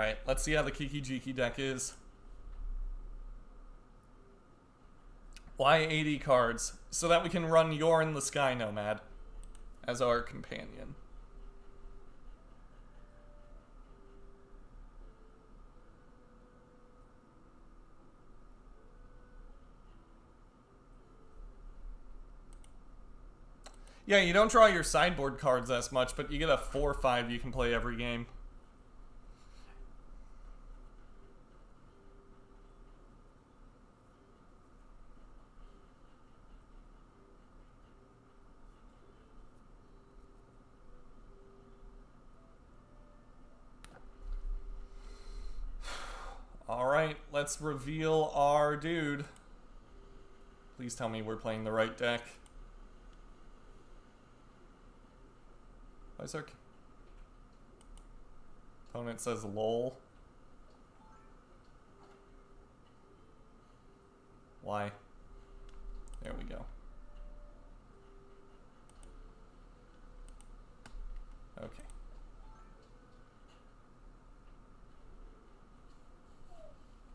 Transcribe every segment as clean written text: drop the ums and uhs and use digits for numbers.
Alright, let's see how the Kiki-Jiki deck is. Why 80 cards? So that we can run Yorion the Sky Nomad as our companion. Yeah, you don't draw your sideboard cards as much, but you get a 4/5 you can play every game. Alright, let's reveal our dude. Please tell me we're playing the right deck. Why is our opponent says lol? Why? There we go. Okay.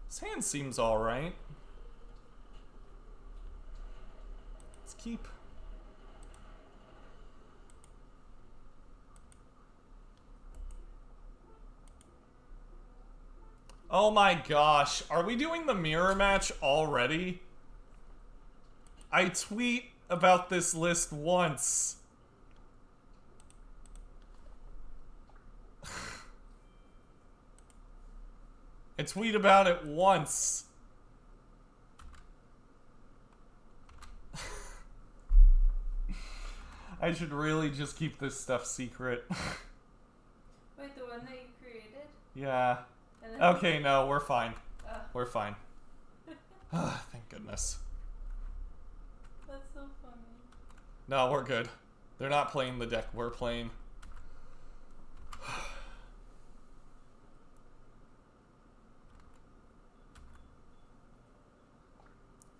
This hand seems alright. Let's keep. Oh my gosh, are we doing the mirror match already? I tweet about this list once. I tweet about it once. I should really just keep this stuff secret. Wait, the one that you created? Yeah. Okay, no, we're fine. We're fine. Thank goodness. That's so funny. No, we're good. They're not playing the deck we're playing.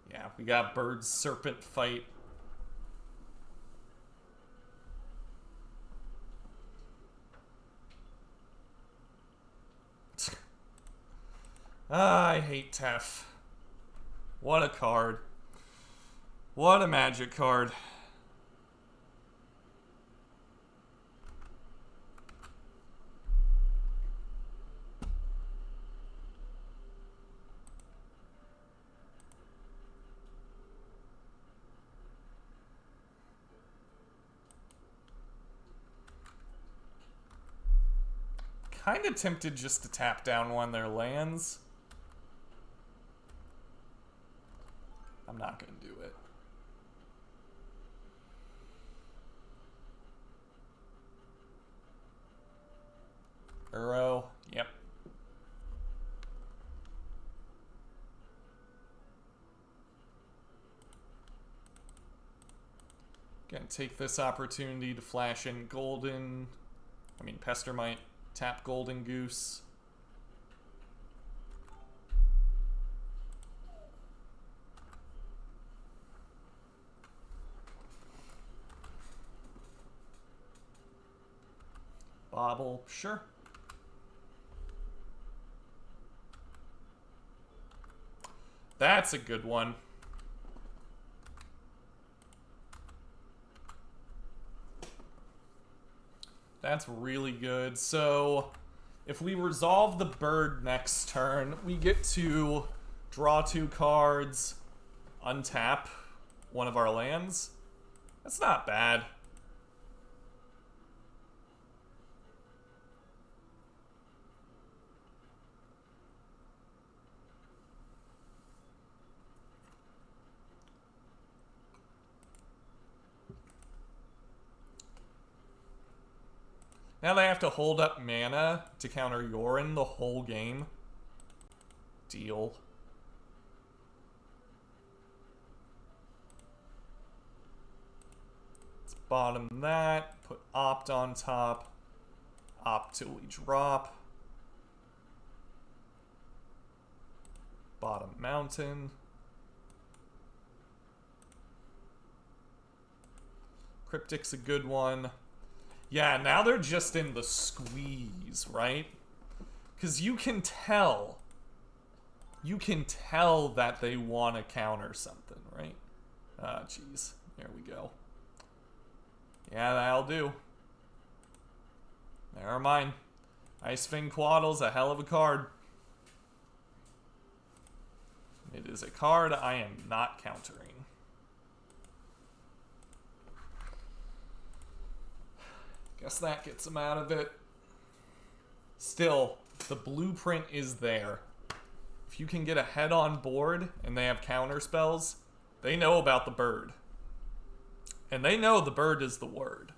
Yeah, we got Bird Serpent Fight. I hate Tef. What a card. What a magic card. Kind of tempted just to tap down one of their lands. I'm not going to do it. Uro, yep. Gonna take this opportunity to flash in Pestermite, tap Golden Goose. Bobble, sure. That's a good one. That's really good. So, if we resolve the bird next turn, we get to draw 2 cards, untap one of our lands. That's not bad. Now they have to hold up mana to counter Yorion the whole game. Deal. Let's bottom that. Put Opt on top. Opt till we drop. Bottom Mountain. Cryptic's a good one. Yeah, now they're just in the squeeze, right? Because you can tell. You can tell that they want to counter something, right? Ah, jeez. There we go. Yeah, that'll do. Never mind. Icefang Quaddle's a hell of a card. It is a card I am not countering. Guess that gets him out of it. Still, the blueprint is there. If you can get a head on board and they have counter spells, they know about the bird. And they know the bird is the word.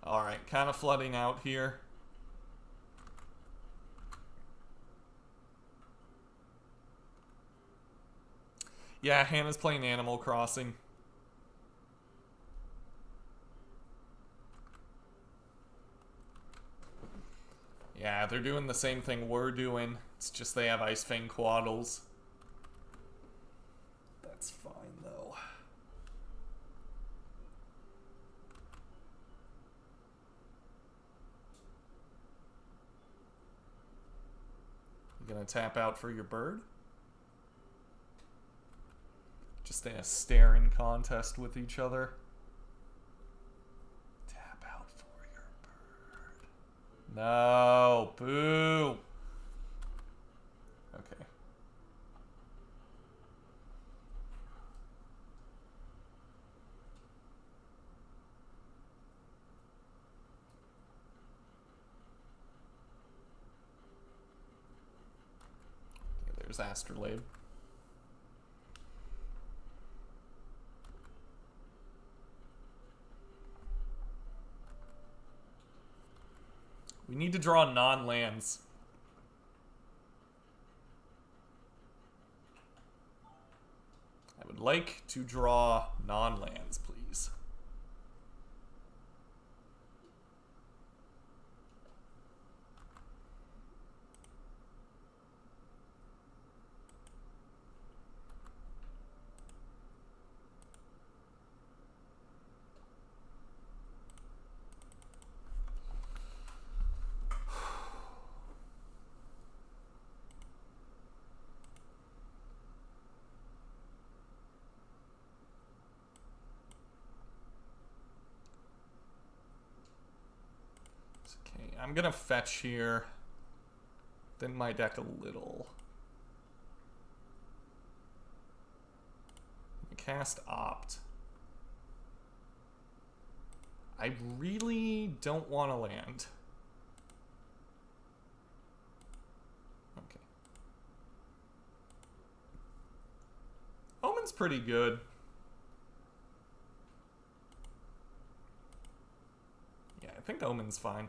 Alright, kind of flooding out here. Yeah, Hannah's playing Animal Crossing. Yeah, they're doing the same thing we're doing. It's just they have Icefang Quaddles. That's fine, though. You gonna tap out for your bird? Just in a staring contest with each other. Tap out for your bird. No, boo. Okay. Okay, there's Astrolabe. We need to draw non-lands. I would like to draw non-lands, please. Okay, I'm gonna fetch here. Thin my deck a little. Cast Opt. I really don't want to land. Okay. Omen's pretty good. Yeah, I think Omen's fine.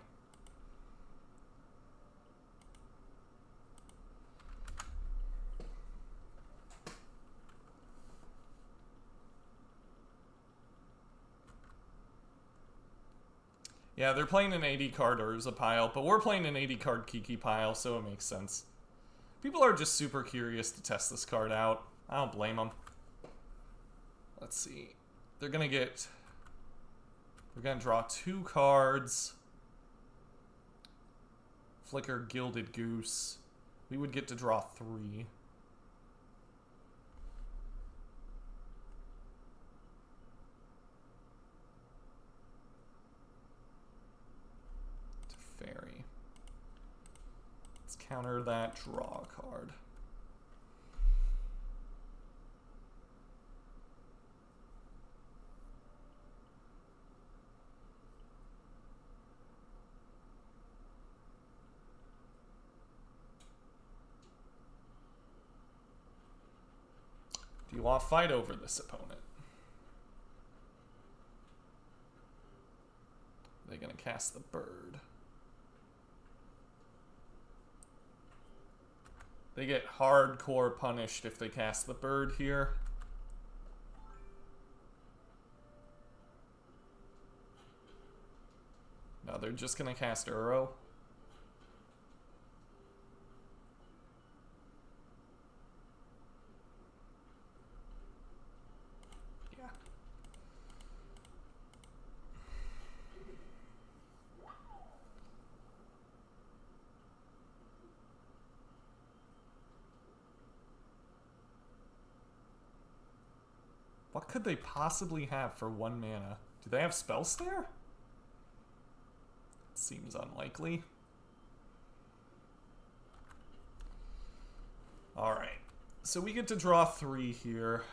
Yeah, they're playing an 80 card Urza pile, but we're playing an 80 card Kiki pile, so it makes sense. People are just super curious to test this card out. I don't blame them. Let's see. They're gonna get... We're gonna draw 2 cards. Flicker Gilded Goose. We would get to draw 3. Fairy. Let's counter that draw card. Do you want to fight over this opponent? Are they going to cast the bird? They get hardcore punished if they cast the bird here. they're just gonna cast Uro. Yeah. What could they possibly have for 1 mana? Do they have Spell Snare? Seems unlikely. Alright. So we get to draw 3 here,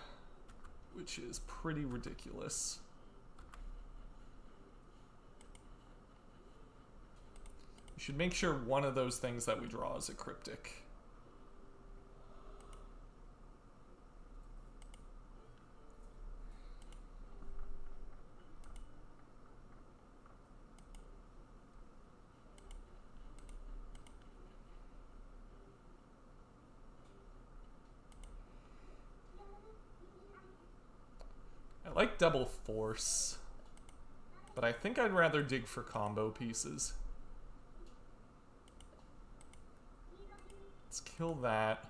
which is pretty ridiculous. We should make sure one of those things that we draw is a Cryptic. I like double force, but I think I'd rather dig for combo pieces. Let's kill that.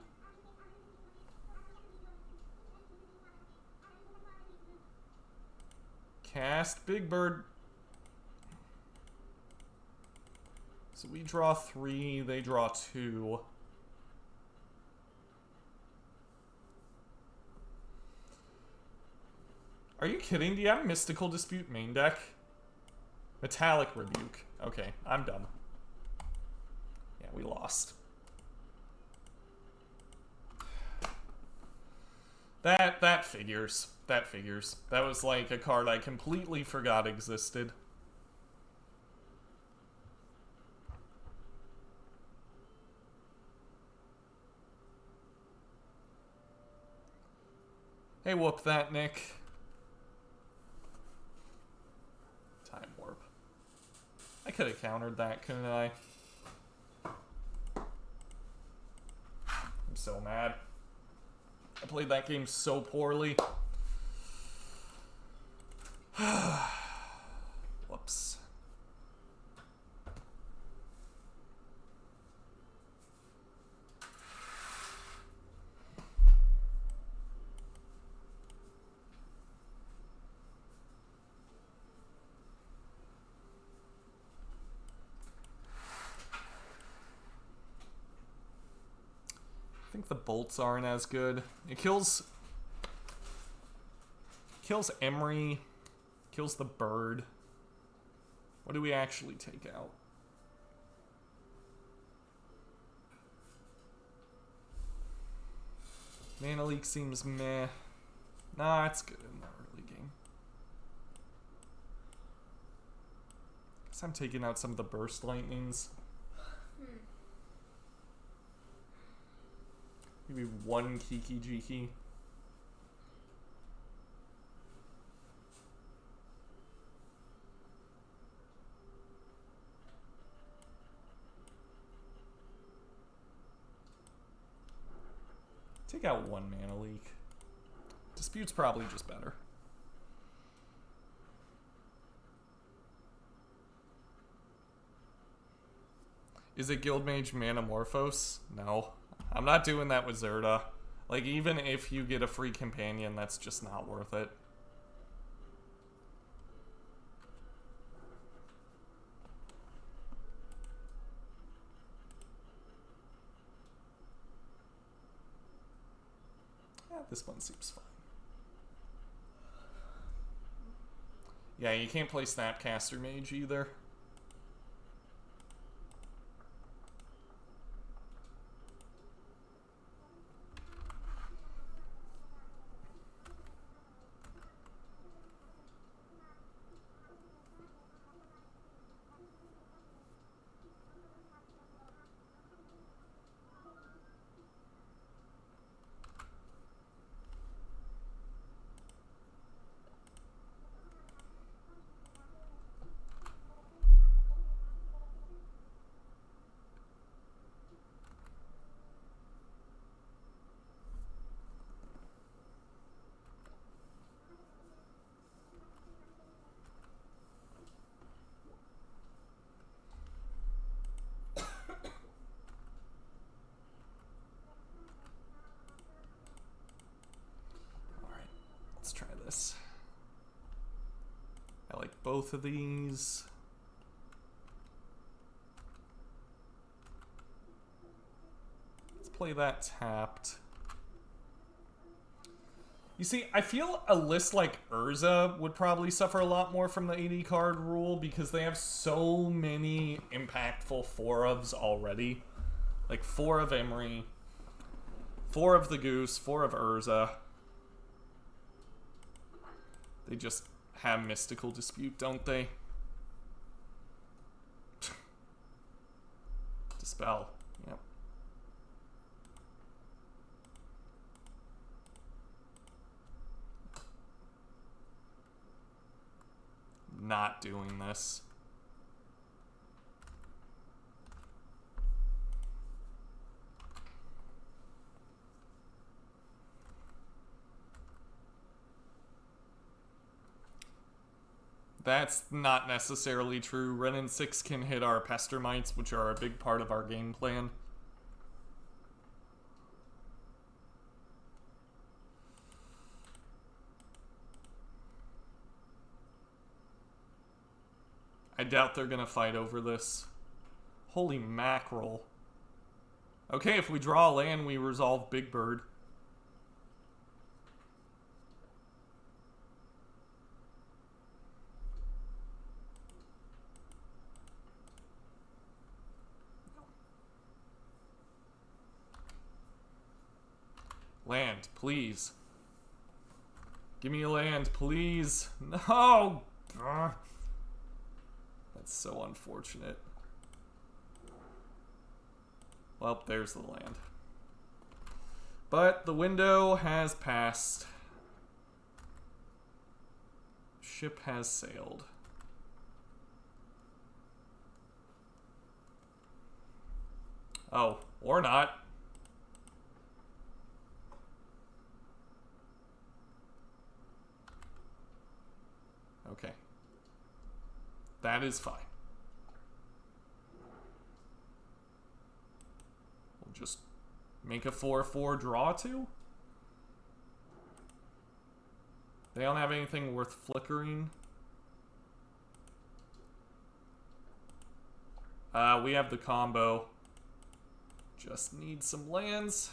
Cast Big Bird. So we draw 3, they draw 2. Are you kidding? Do you have Mystical Dispute main deck? Metallic Rebuke. Okay, I'm dumb. Yeah, we lost. That figures. That figures. That was like a card I completely forgot existed. Hey, whoop that, Nick. Time warp. I could have countered that, couldn't I? I'm so mad. I played that game so poorly. Whoops. I think the bolts aren't as good. It kills Emery, kills the bird. What do we actually take out? Mana Leak seems meh. Nah, it's good in the early game. Guess I'm taking out some of the burst lightnings. Maybe 1 Kiki-Jiki. Take out 1 Mana Leak. Dispute's probably just better. Is it Guildmage Manamorphose? No. I'm not doing that with Zerda. Like, even if you get a free companion, that's just not worth it. Yeah, this one seems fine. Yeah, you can't play Snapcaster Mage either. like both of these. Let's play that tapped. You see, I feel a list like Urza would probably suffer a lot more from the 80 card rule because they have so many impactful 4-ofs already. Like 4 of Emery, 4 of the Goose, 4 of Urza. They just have Mystical Dispute, don't they? Dispel. Yep. Not doing this. That's not necessarily true. Ren and 6 can hit our Pestermites, which are a big part of our game plan. I doubt they're gonna fight over this. Holy mackerel. Okay, if we draw a land, we resolve Big Bird. Land, please. Give me a land, please. No! Ugh. That's so unfortunate. Well, there's the land. But the window has passed. Ship has sailed. Oh, or not. Okay. That is fine. We'll just make a 4/4 draw to. They don't have anything worth flickering. We have the combo. Just need some lands.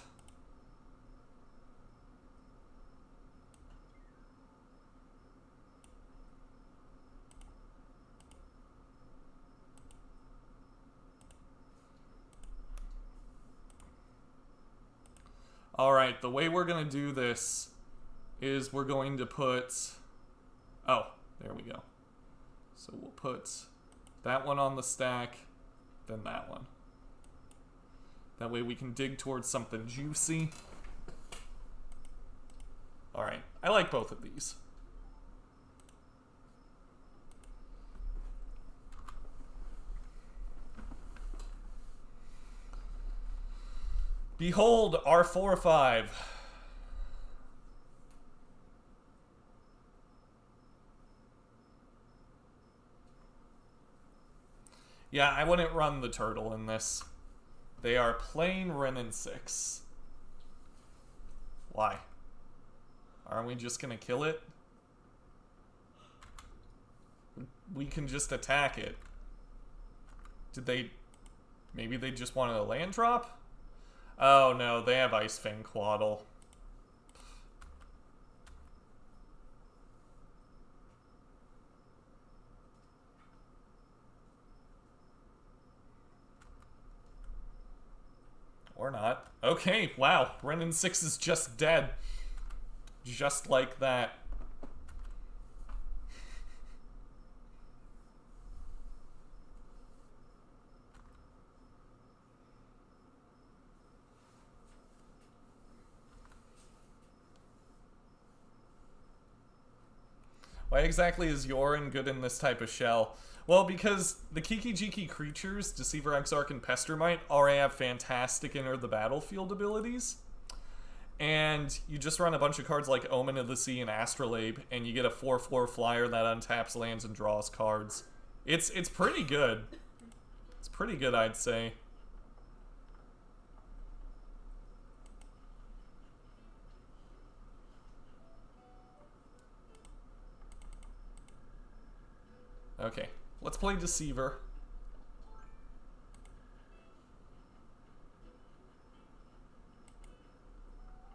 Alright, the way we're going to do this is we're going to put... Oh, there we go. So we'll put that one on the stack, then that one. That way we can dig towards something juicy. Alright, I like both of these. Behold our 4/5. Yeah, I wouldn't run the turtle in this. They are plain Ren and 6. Why? Aren't we just gonna kill it? We can just attack it. Did they... Maybe they just wanted a land drop? Oh no, they have Ice Fang Quaddle. Or not. Okay, wow. Ren and 6 is just dead. Just like that. Why exactly is Yorion good in this type of shell? Well, because the Kiki-Jiki creatures, Deceiver Exarch and Pestermite, already have fantastic enter the battlefield abilities. And you just run a bunch of cards like Omen of the Sea and Astrolabe, and you get a 4/4 flyer that untaps lands and draws cards. It's pretty good. It's pretty good, I'd say. Okay, let's play Deceiver.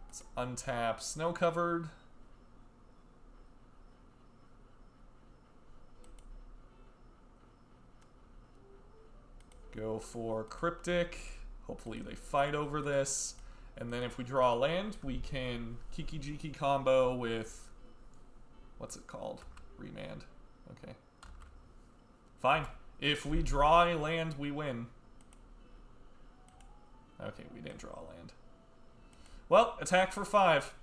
Let's untap Snow Covered. Go for Cryptic. Hopefully they fight over this. And then if we draw a land, we can Kiki-Jiki combo with... What's it called? Remand. Okay. Fine. If we draw a land, we win. Okay, we didn't draw a land. Well, attack for 5.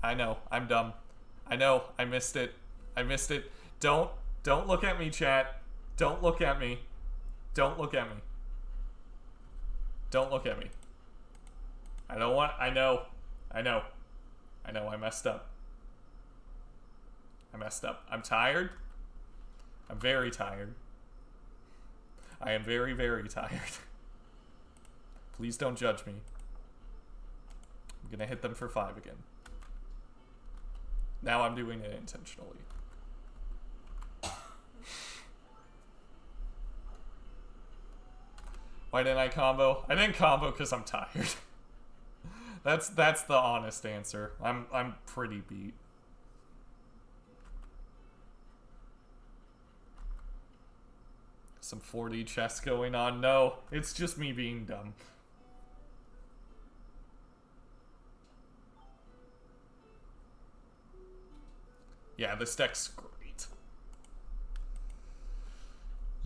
I know, I'm dumb. I know, I missed it. I missed it. Don't look at me, chat. Don't look at me. Don't look at me. Don't look at me. I don't want, I know, I messed up. I messed up. I'm tired. I'm very tired. I am very, very tired. Please don't judge me. I'm gonna hit them for 5 again. Now I'm doing it intentionally. Why didn't I combo? I didn't combo because I'm tired. That's the honest answer. I'm pretty beat. Some 4D chess going on. No, it's just me being dumb. Yeah, this deck's great.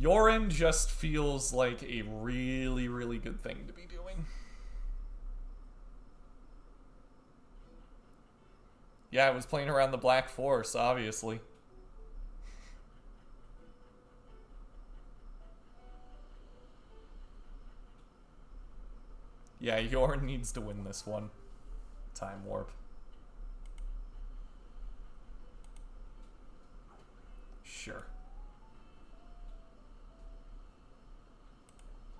Yorion just feels like a really, really good thing to be doing. Yeah, I was playing around the Black Force, obviously. Yeah, Yorion needs to win this one. Time Warp. Sure.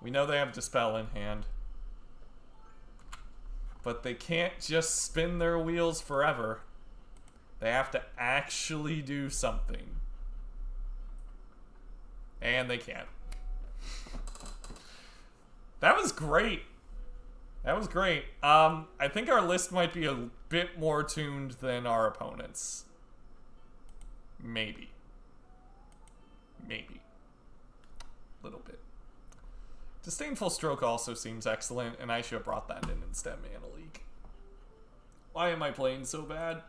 We know they have Dispel in hand. But they can't just spin their wheels forever. They have to actually do something. And they can't. That was great. That was great. I think our list might be a bit more tuned than our opponents. Maybe. Maybe. A little bit. Disdainful Stroke also seems excellent, and I should have brought that in instead, Mana Leak. Why am I playing so bad?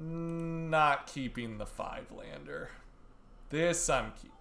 Not keeping the 5-lander. This I'm keeping.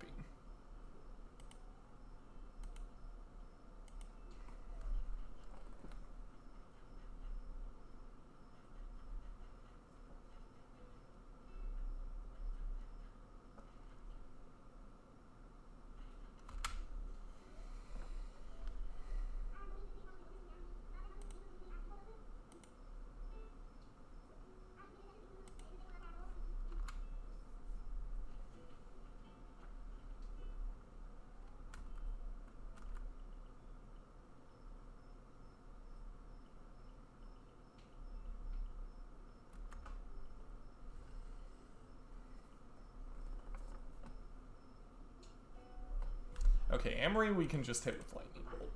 Okay, Emery we can just hit with Lightning Bolt.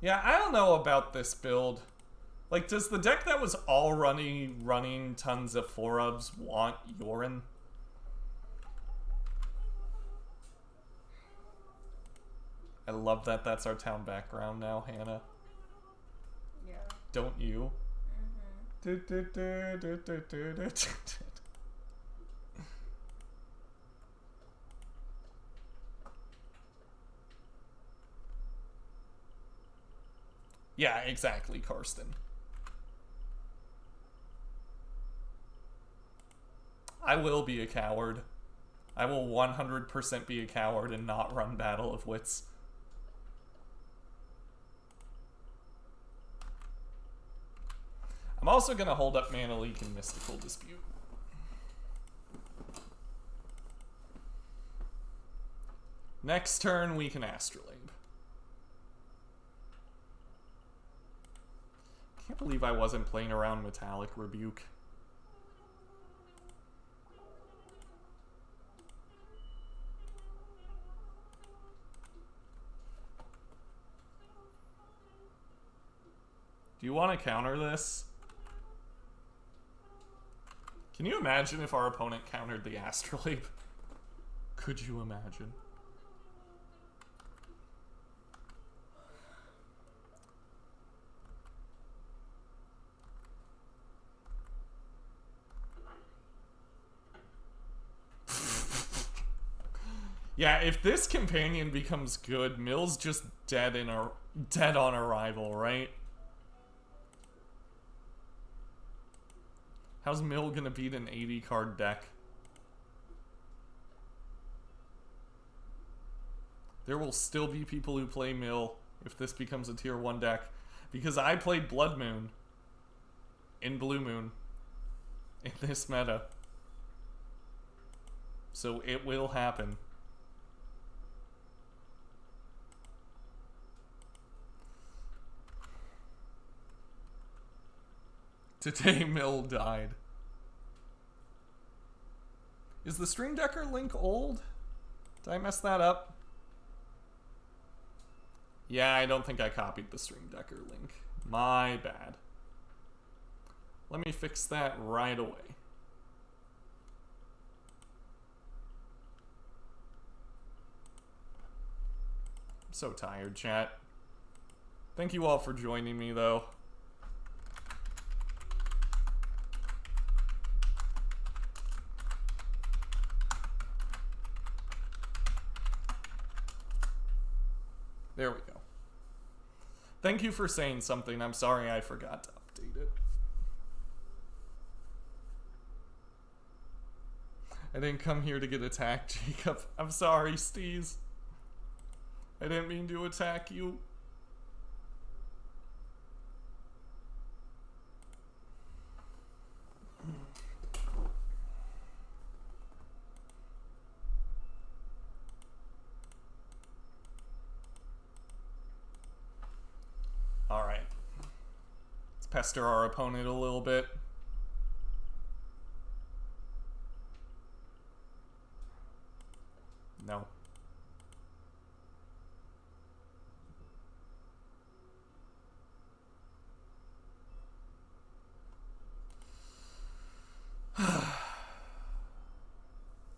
Yeah, I don't know about this build. Like, does the deck that was all running tons of 4-ubs want Yorion? I love that that's our town background now, Hannah. Yeah. Don't you? Yeah, exactly, Karsten. I will be a coward. I will 100% be a coward and not run Battle of Wits. I'm also going to hold up Mana Leak and Mystical Dispute. Next turn, we can Astrolabe. Can't believe I wasn't playing around Metallic Rebuke. Do you want to counter this? Can you imagine if our opponent countered the Astrolabe? Could you imagine? Yeah, if this companion becomes good, Mill's just dead on arrival, right? How's Mill gonna beat an 80 card deck? There will still be people who play Mill if this becomes a tier 1 deck. Because I played Blood Moon in Blue Moon in this meta. So it will happen. Today Mill died. Is the Stream Decker link old? Did I mess that up? Yeah, I don't think I copied the Stream Decker link. My bad. Let me fix that right away. I'm so tired, chat. Thank you all for joining me, though. There we go. Thank you for saying something. I'm sorry I forgot to update it. I didn't come here to get attacked, Jacob. I'm sorry, Steez. I didn't mean to attack you. Alright. Let's pester our opponent a little bit. No.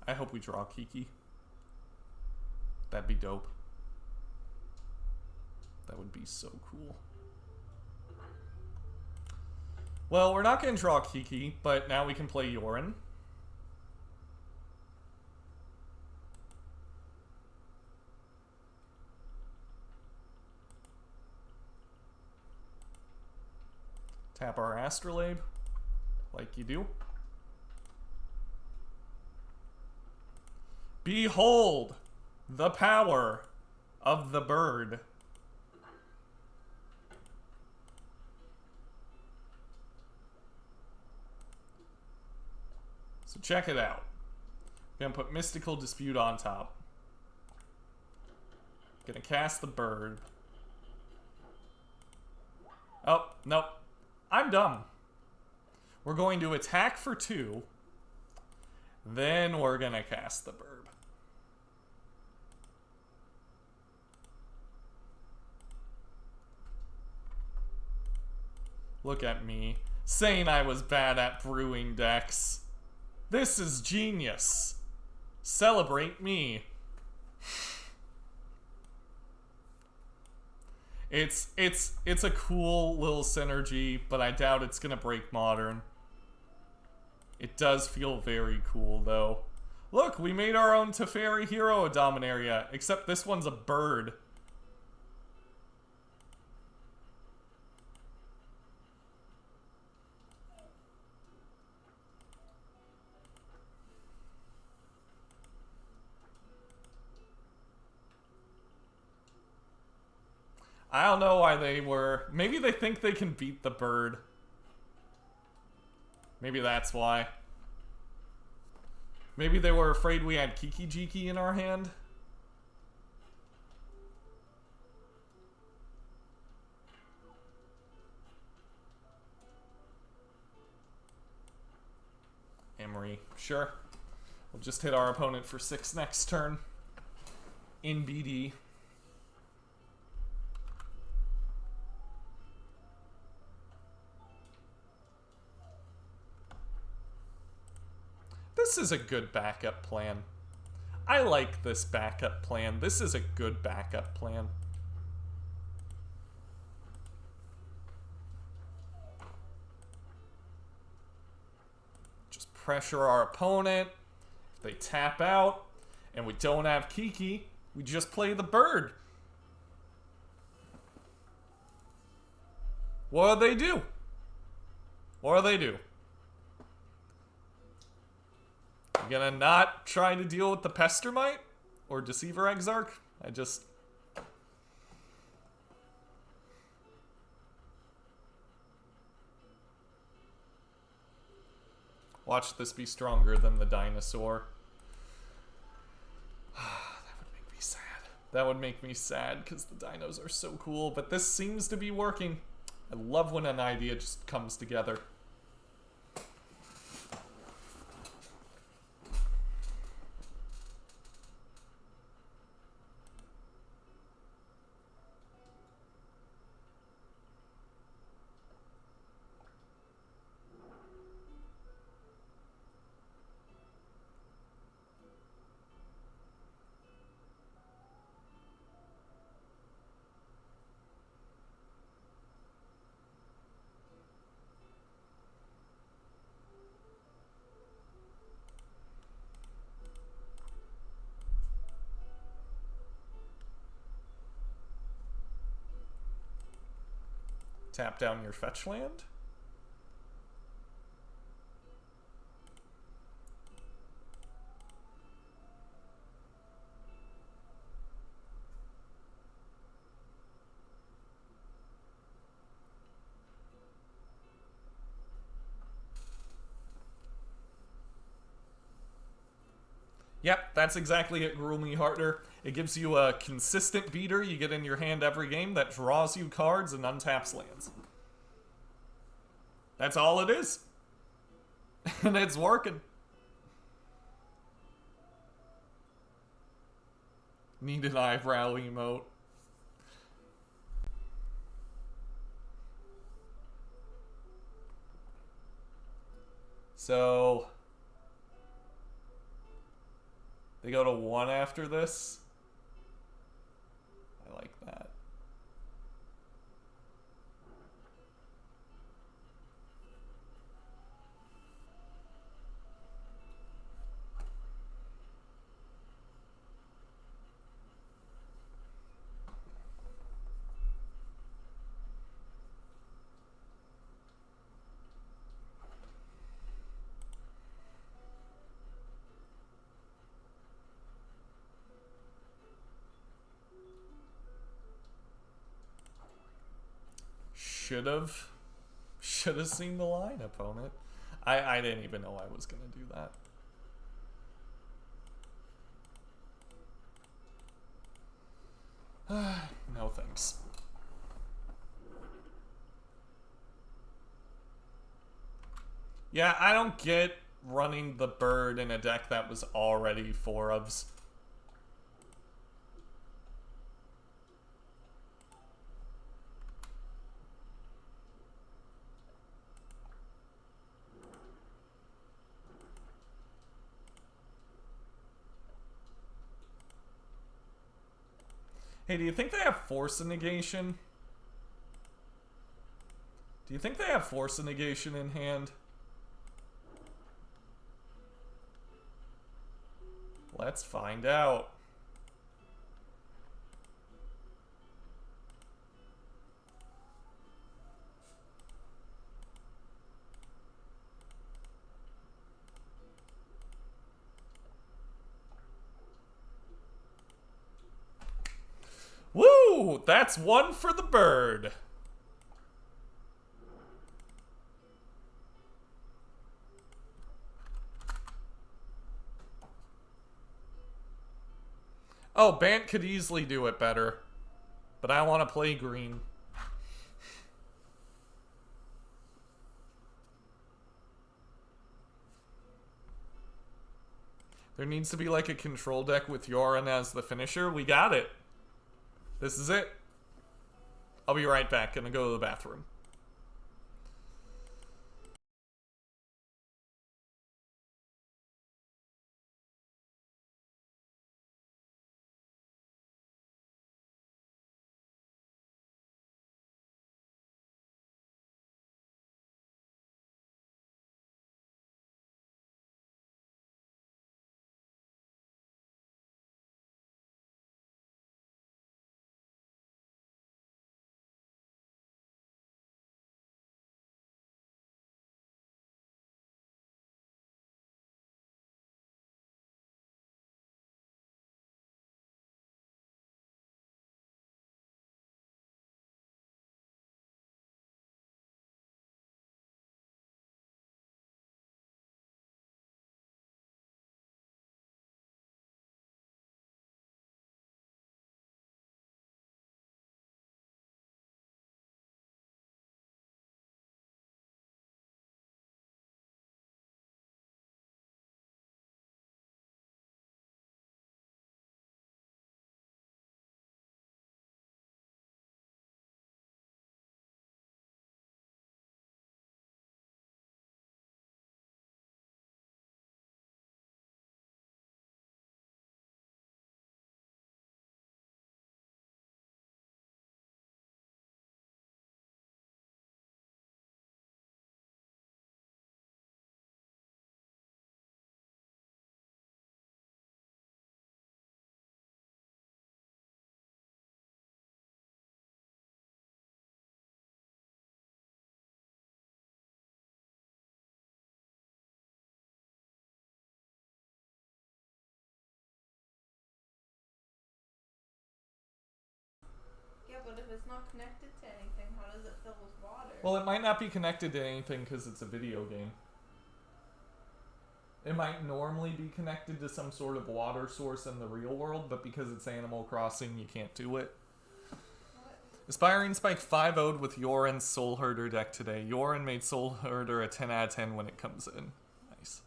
I hope we draw Kiki. That'd be dope. That would be so cool. Well, we're not going to draw Kiki, but now we can play Yorion. Tap our Astrolabe, like you do. Behold the power of the bird. So check it out. I'm gonna put Mystical Dispute on top. Gonna cast the bird. Oh, nope. I'm dumb. We're going to attack for 2. Then we're gonna cast the bird. Look at me, saying I was bad at brewing decks. This is genius. Celebrate me. It's a cool little synergy, but I doubt it's gonna break Modern. It does feel very cool, though. Look, we made our own Teferi Hero Dominaria, except this one's a bird. I don't know why they were... Maybe they think they can beat the bird. Maybe that's why. Maybe they were afraid we had Kiki-Jiki in our hand. Emery, sure. We'll just hit our opponent for 6 next turn. In BD. This is a good backup plan. I like this backup plan. This is a good backup plan. Just pressure our opponent. If they tap out and we don't have Kiki, we just play the bird. What do they do? What do they do? You gonna not try to deal with the Pestermite? Or Deceiver Exarch? I just... Watch this be stronger than the dinosaur. That would make me sad. That would make me sad because the dinos are so cool, but this seems to be working. I love when an idea just comes together. Tap down your fetch land. Yep, that's exactly it, Groomy Harder. It gives you a consistent beater you get in your hand every game that draws you cards and untaps lands. That's all it is. And it's working. Need an eyebrow emote. So... they go to 1 after this. I like that. Should have seen the line, opponent. I didn't even know I was gonna do that. No thanks. Yeah, I don't get running the bird in a deck that was already 4-ofs. Hey, do you think they have Force of Negation? Do you think they have Force of Negation in hand? Let's find out. Woo! That's 1 for the bird. Oh, Bant could easily do it better. But I want to play green. There needs to be like a control deck with Yorion as the finisher. We got it. This is it. I'll be right back. Gonna go to the bathroom. Yeah, but if it's not connected to anything, how does it fill with water? Well, it might not be connected to anything because it's a video game. It might normally be connected to some sort of water source in the real world, but because it's Animal Crossing, you can't do it. What? Aspiring Spike 5-0'd with Yorion's Soul Herder deck today. Yorion made Soul Herder a 10 out of 10 when it comes in. Nice.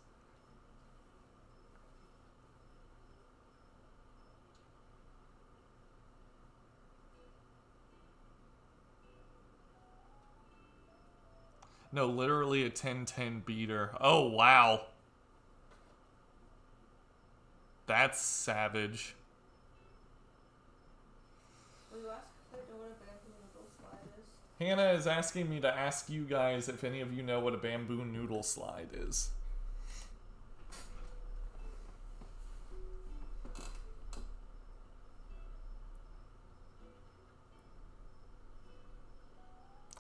No, literally a 10-10 beater. Oh, wow. That's savage. Will you ask if I know what a bamboo noodle slide is? Hannah is asking me to ask you guys if any of you know what a bamboo noodle slide is.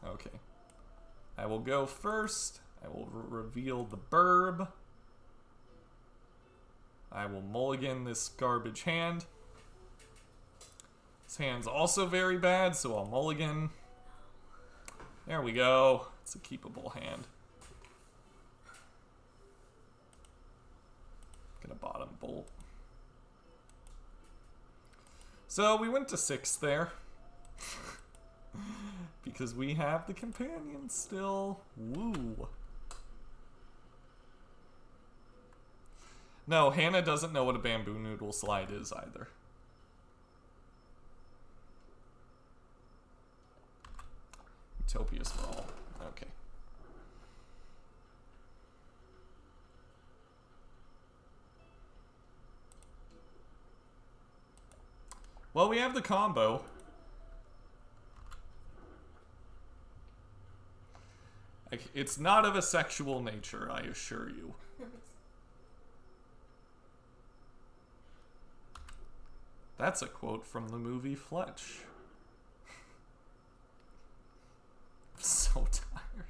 Okay. I will go first. I will reveal the burb. I will mulligan this garbage hand. This hand's also very bad, so I'll mulligan. There we go. It's a keepable hand. Gonna bottom bolt. So we went to 6 there. Because we have the companion still. Woo. No, Hannah doesn't know what a bamboo noodle slide is either. Utopia's for all. Okay. Well, we have the combo. It's not of a sexual nature, I assure you. That's a quote from the movie Fletch. I'm so tired.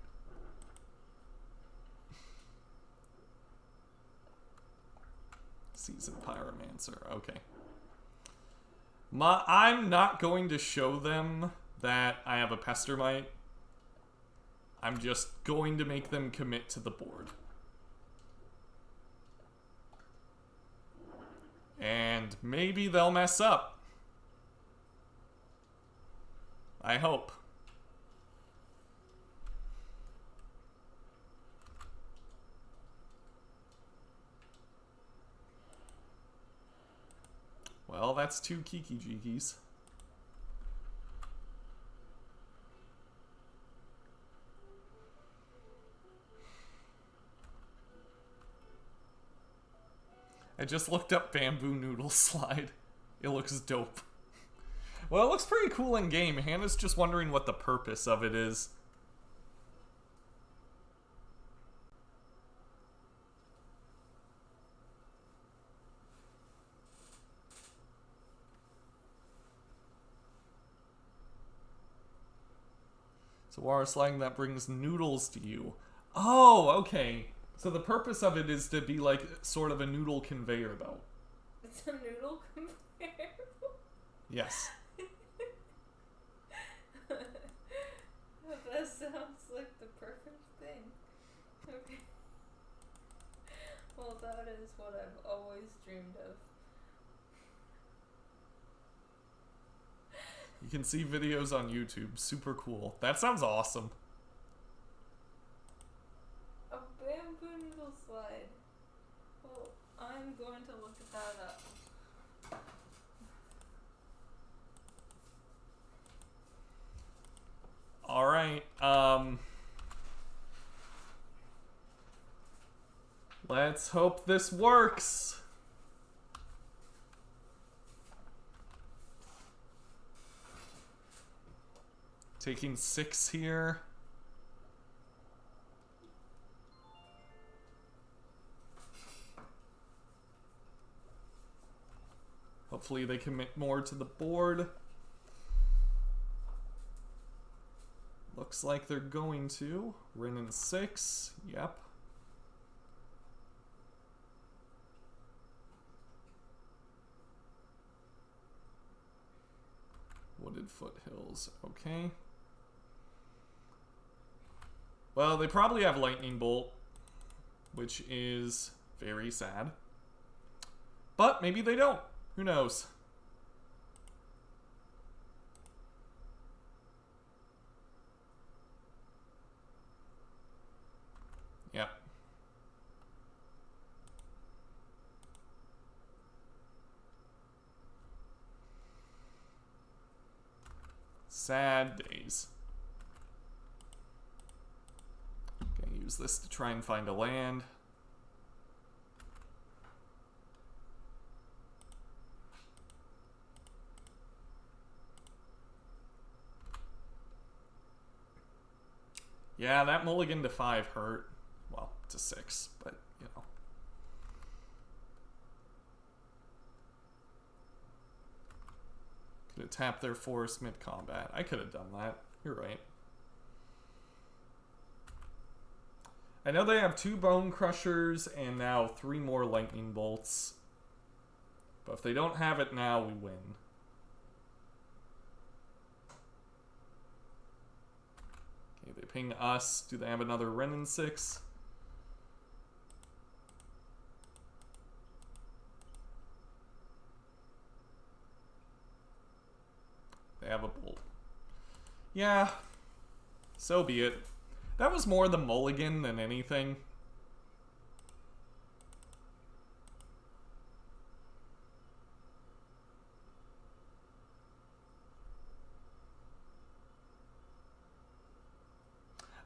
Seasoned Pyromancer, okay. I'm not going to show them that I have a Pestermite. I'm just going to make them commit to the board. And maybe they'll mess up. I hope. Well, that's 2 Kiki-Jikis. I just looked up Bamboo Noodle Slide. It looks dope. Well, it looks pretty cool in game. Hannah's just wondering what the purpose of it is. So water sliding that brings noodles to you. Oh, okay. So the purpose of it is to be like sort of a noodle conveyor belt. It's a noodle conveyor belt? Yes. That sounds like the perfect thing. Okay. Well, that is what I've always dreamed of. You can see videos on YouTube. Super cool. That sounds awesome. A bamboo noodle slide. Well, I'm going to look that up. All right. Let's hope this works. Taking 6 here. Hopefully they commit more to the board. Looks like they're going to. Rin in 6. Yep. Wooded Foothills. Okay. Well, they probably have Lightning Bolt, which is very sad. But maybe they don't. Who knows? Yep. Sad days. Gonna use this to try and find a land. Yeah, that mulligan to 5 hurt. Well, to 6, but, you know. Could have tapped their forest mid-combat. I could have done that. You're right. I know they have 2 Bone Crushers and now 3 more Lightning Bolts. But if they don't have it now, we win. Okay, they ping us. Do they have another Ren in 6? They have a bolt. Yeah, so be it. That was more the mulligan than anything.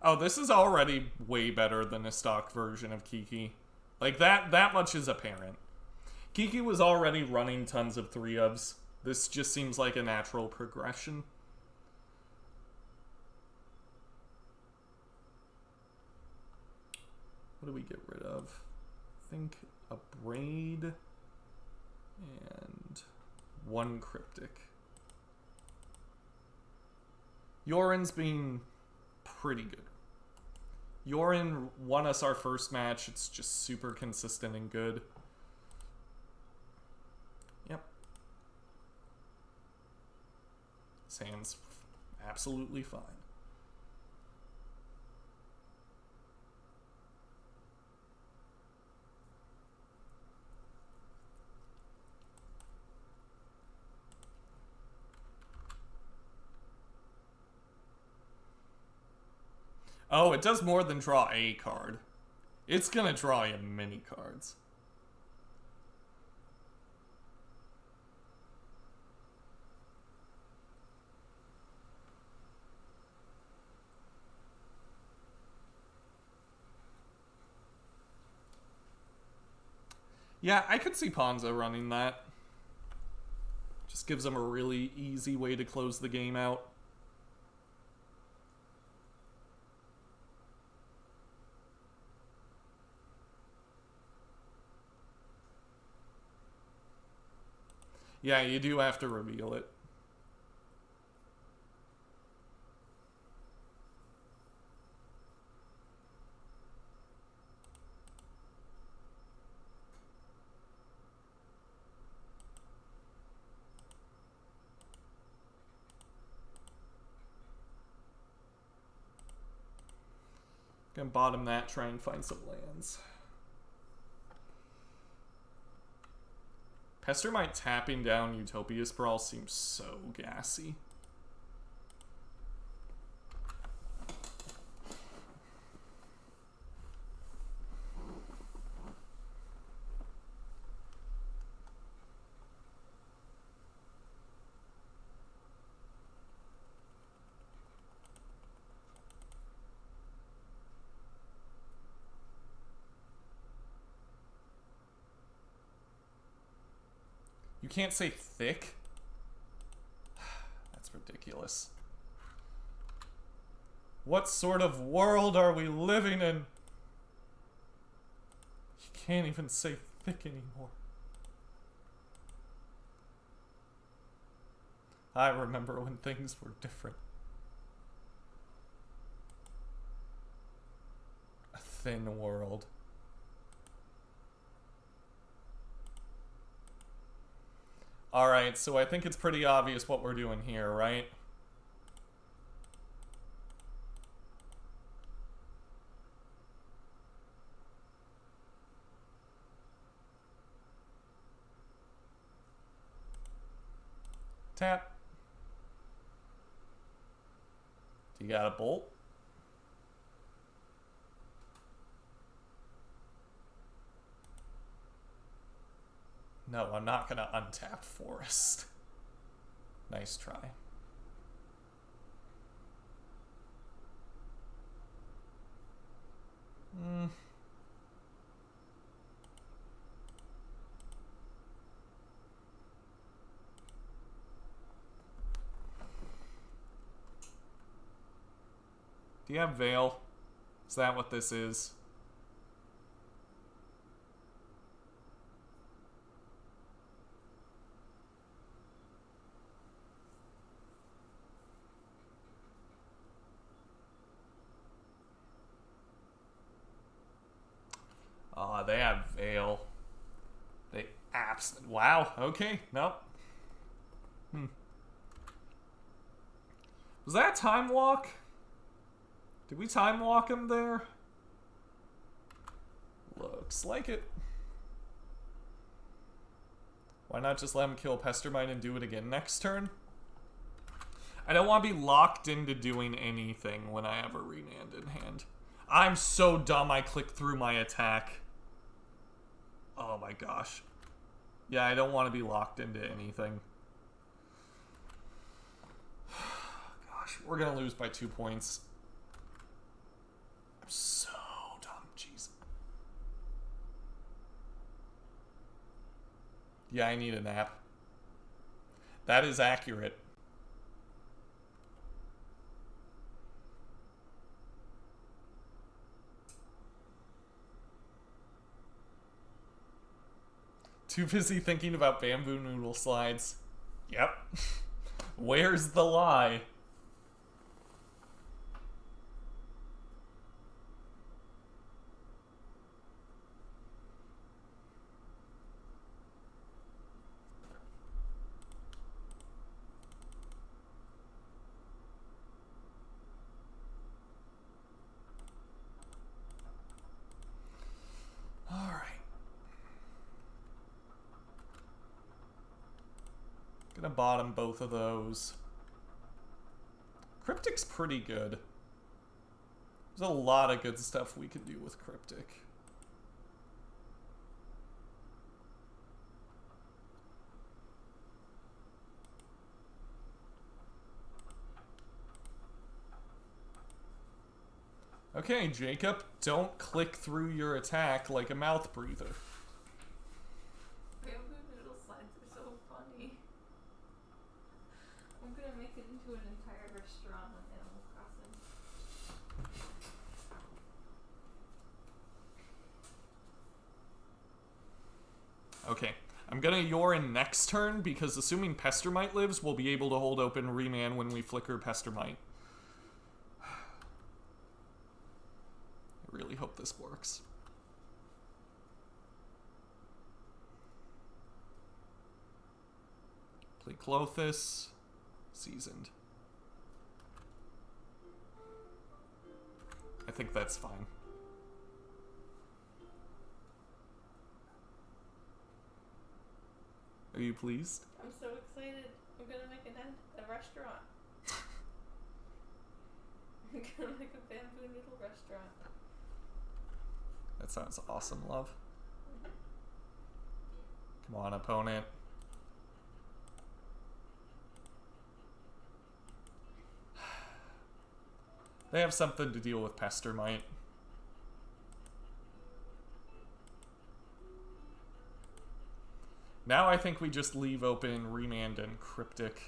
Oh, this is already way better than a stock version of Kiki. Like, that much is apparent. Kiki was already running tons of 3-ofs. This just seems like a natural progression. What do we get rid of? I think Abrade and 1 Cryptic. Yorion's being pretty good. Yorion won us our first match. It's just super consistent and good. Yep. His hand's absolutely fine. Oh, it does more than draw a card. It's gonna draw you many cards. Yeah, I could see Ponzo running that. Just gives them a really easy way to close the game out. Yeah, you do have to reveal it. Gonna bottom that, try and find some lands. Pestermite tapping down Utopia Sprawl seems so gassy. You can't say thick? That's ridiculous. What sort of world are we living in? You can't even say thick anymore. I remember when things were different. A thin world. Alright, so I think it's pretty obvious what we're doing here, right? Tap. Do you got a bolt? No, I'm not gonna untap Forest. Nice try. Do you have Veil? Is that what this is? They have Veil. They wow, okay, nope. Was that a time walk? Did we time walk him there? Looks like it. Why not just let him kill Pestermite and do it again next turn? I don't want to be locked into doing anything when I have a Remand in hand. I'm so dumb I clicked through my attack. Oh my gosh. Yeah, I don't want to be locked into anything. Gosh, we're going to lose by 2 points. I'm so dumb, jeez. Yeah, I need a nap. That is accurate. Too busy thinking about bamboo noodle slides. Yep. Where's the lie? Gonna bottom both of those. Cryptic's pretty good. There's a lot of good stuff we can do with Cryptic. Okay, Jacob, don't click through your attack like a mouth breather. Bamboo noodle slides are so funny. I'm gonna make it into an entire restaurant on Animal Crossing. Okay, I'm gonna Yorion next turn because assuming Pestermite lives, we'll be able to hold open Remand when we flicker Pestermite. I really hope this works. Play Clothis. Seasoned. I think that's fine. Are you pleased? I'm so excited. I'm gonna make a restaurant. I'm gonna make a bamboo noodle restaurant. That sounds awesome, love. Come on, opponent. They have something to deal with Pestermite. Now I think we just leave open Remand and Cryptic.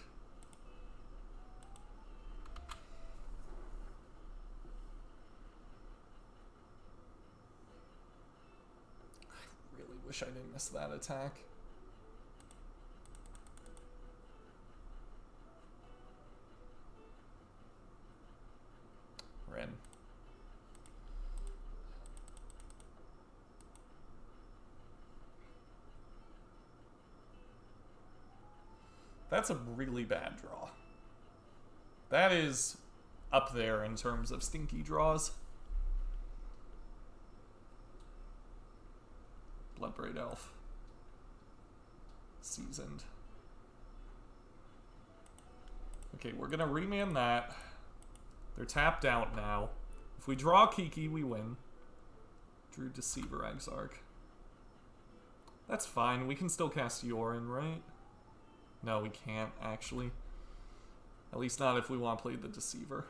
I really wish I didn't miss that attack. Ren. That's a really bad draw. That is up there in terms of stinky draws. Bloodbraid Elf. Seasoned. Okay, we're gonna Remand that. They're tapped out now. If we draw Kiki, we win. Drew Deceiver Exarch. That's fine. We can still cast Yorion, right? No, we can't, actually. At least not if we want to play the Deceiver.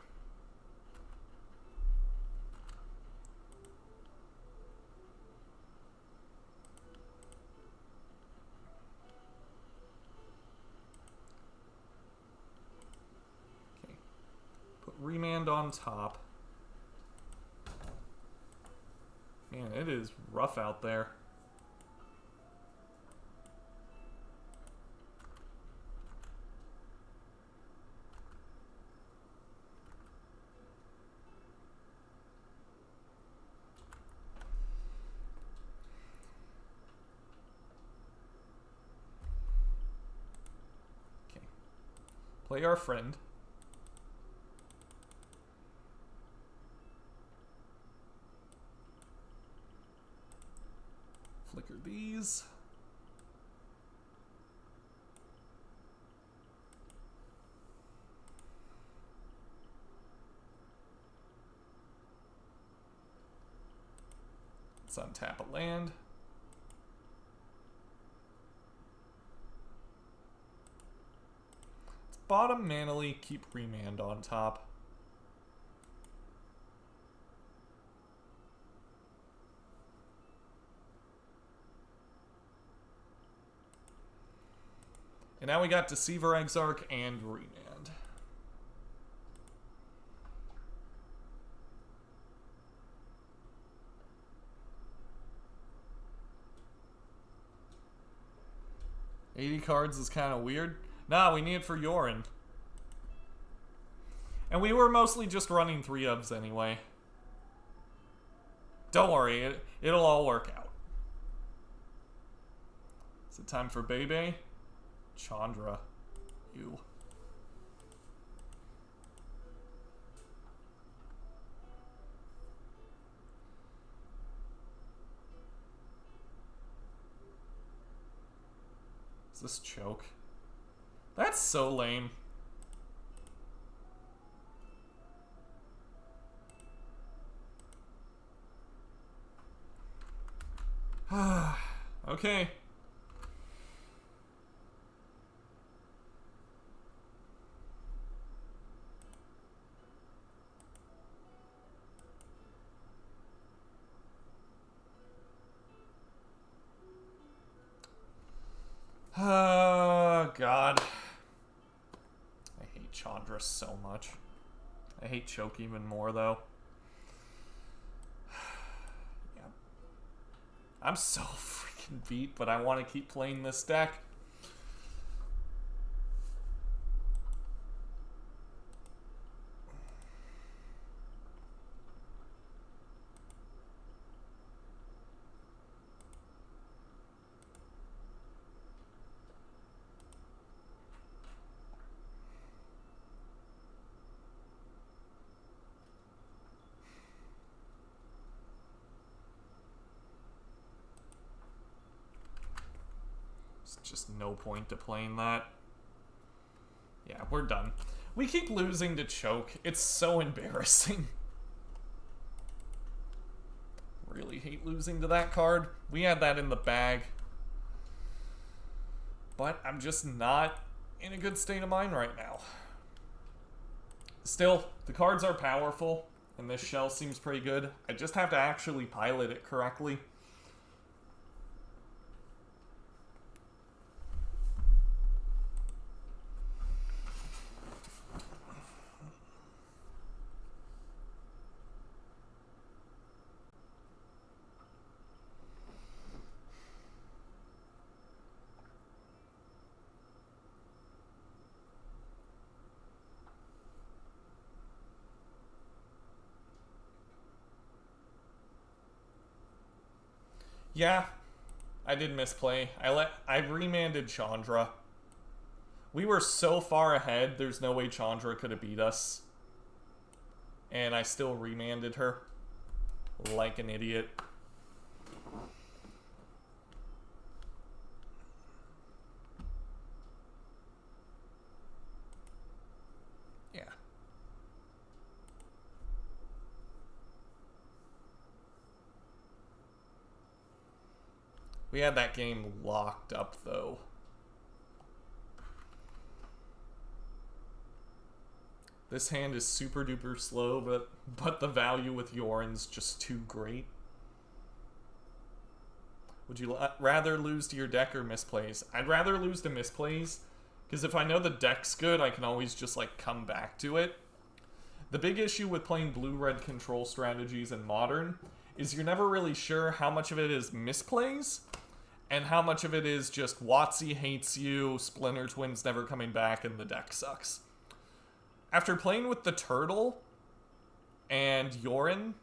Okay. Put Remand on top. Man, it is rough out there. Play our friend. Flicker these. Let's untap a land. Bottom manily, keep Remand on top. And now we got Deceiver Exarch and Remand. $80 cards is kind of weird. Nah, we need it for Yorion. And we were mostly just running 3-ofs anyway. Don't worry, it'll all work out. Is it time for Bebe? Chandra. You. Is this choke? That's so lame. Okay. Oh, God. I hate Chandra so much. I hate Choke even more, though. Yeah. I'm so freaking beat, but I want to keep playing this deck. Just no point to playing that. Yeah, we're done. We keep losing to Choke. It's so embarrassing. Really hate losing to that card. We had that in the bag. But I'm just not in a good state of mind right now. Still, the cards are powerful, and this shell seems pretty good. I just have to actually pilot it correctly. Yeah, I did misplay. I remanded Chandra. We were so far ahead, there's no way Chandra could have beat us. And I still remanded her. Like an idiot. Yeah. We had that game locked up, though. This hand is super duper slow, but the value with Yorion's just too great. Would you rather lose to your deck or misplays? I'd rather lose to misplays, because if I know the deck's good, I can always just like come back to it. The big issue with playing blue-red control strategies in Modern is you're never really sure how much of it is misplays and how much of it is just WotC hates you, Splinter Twin's never coming back, and the deck sucks. After playing with the Turtle and Yorion,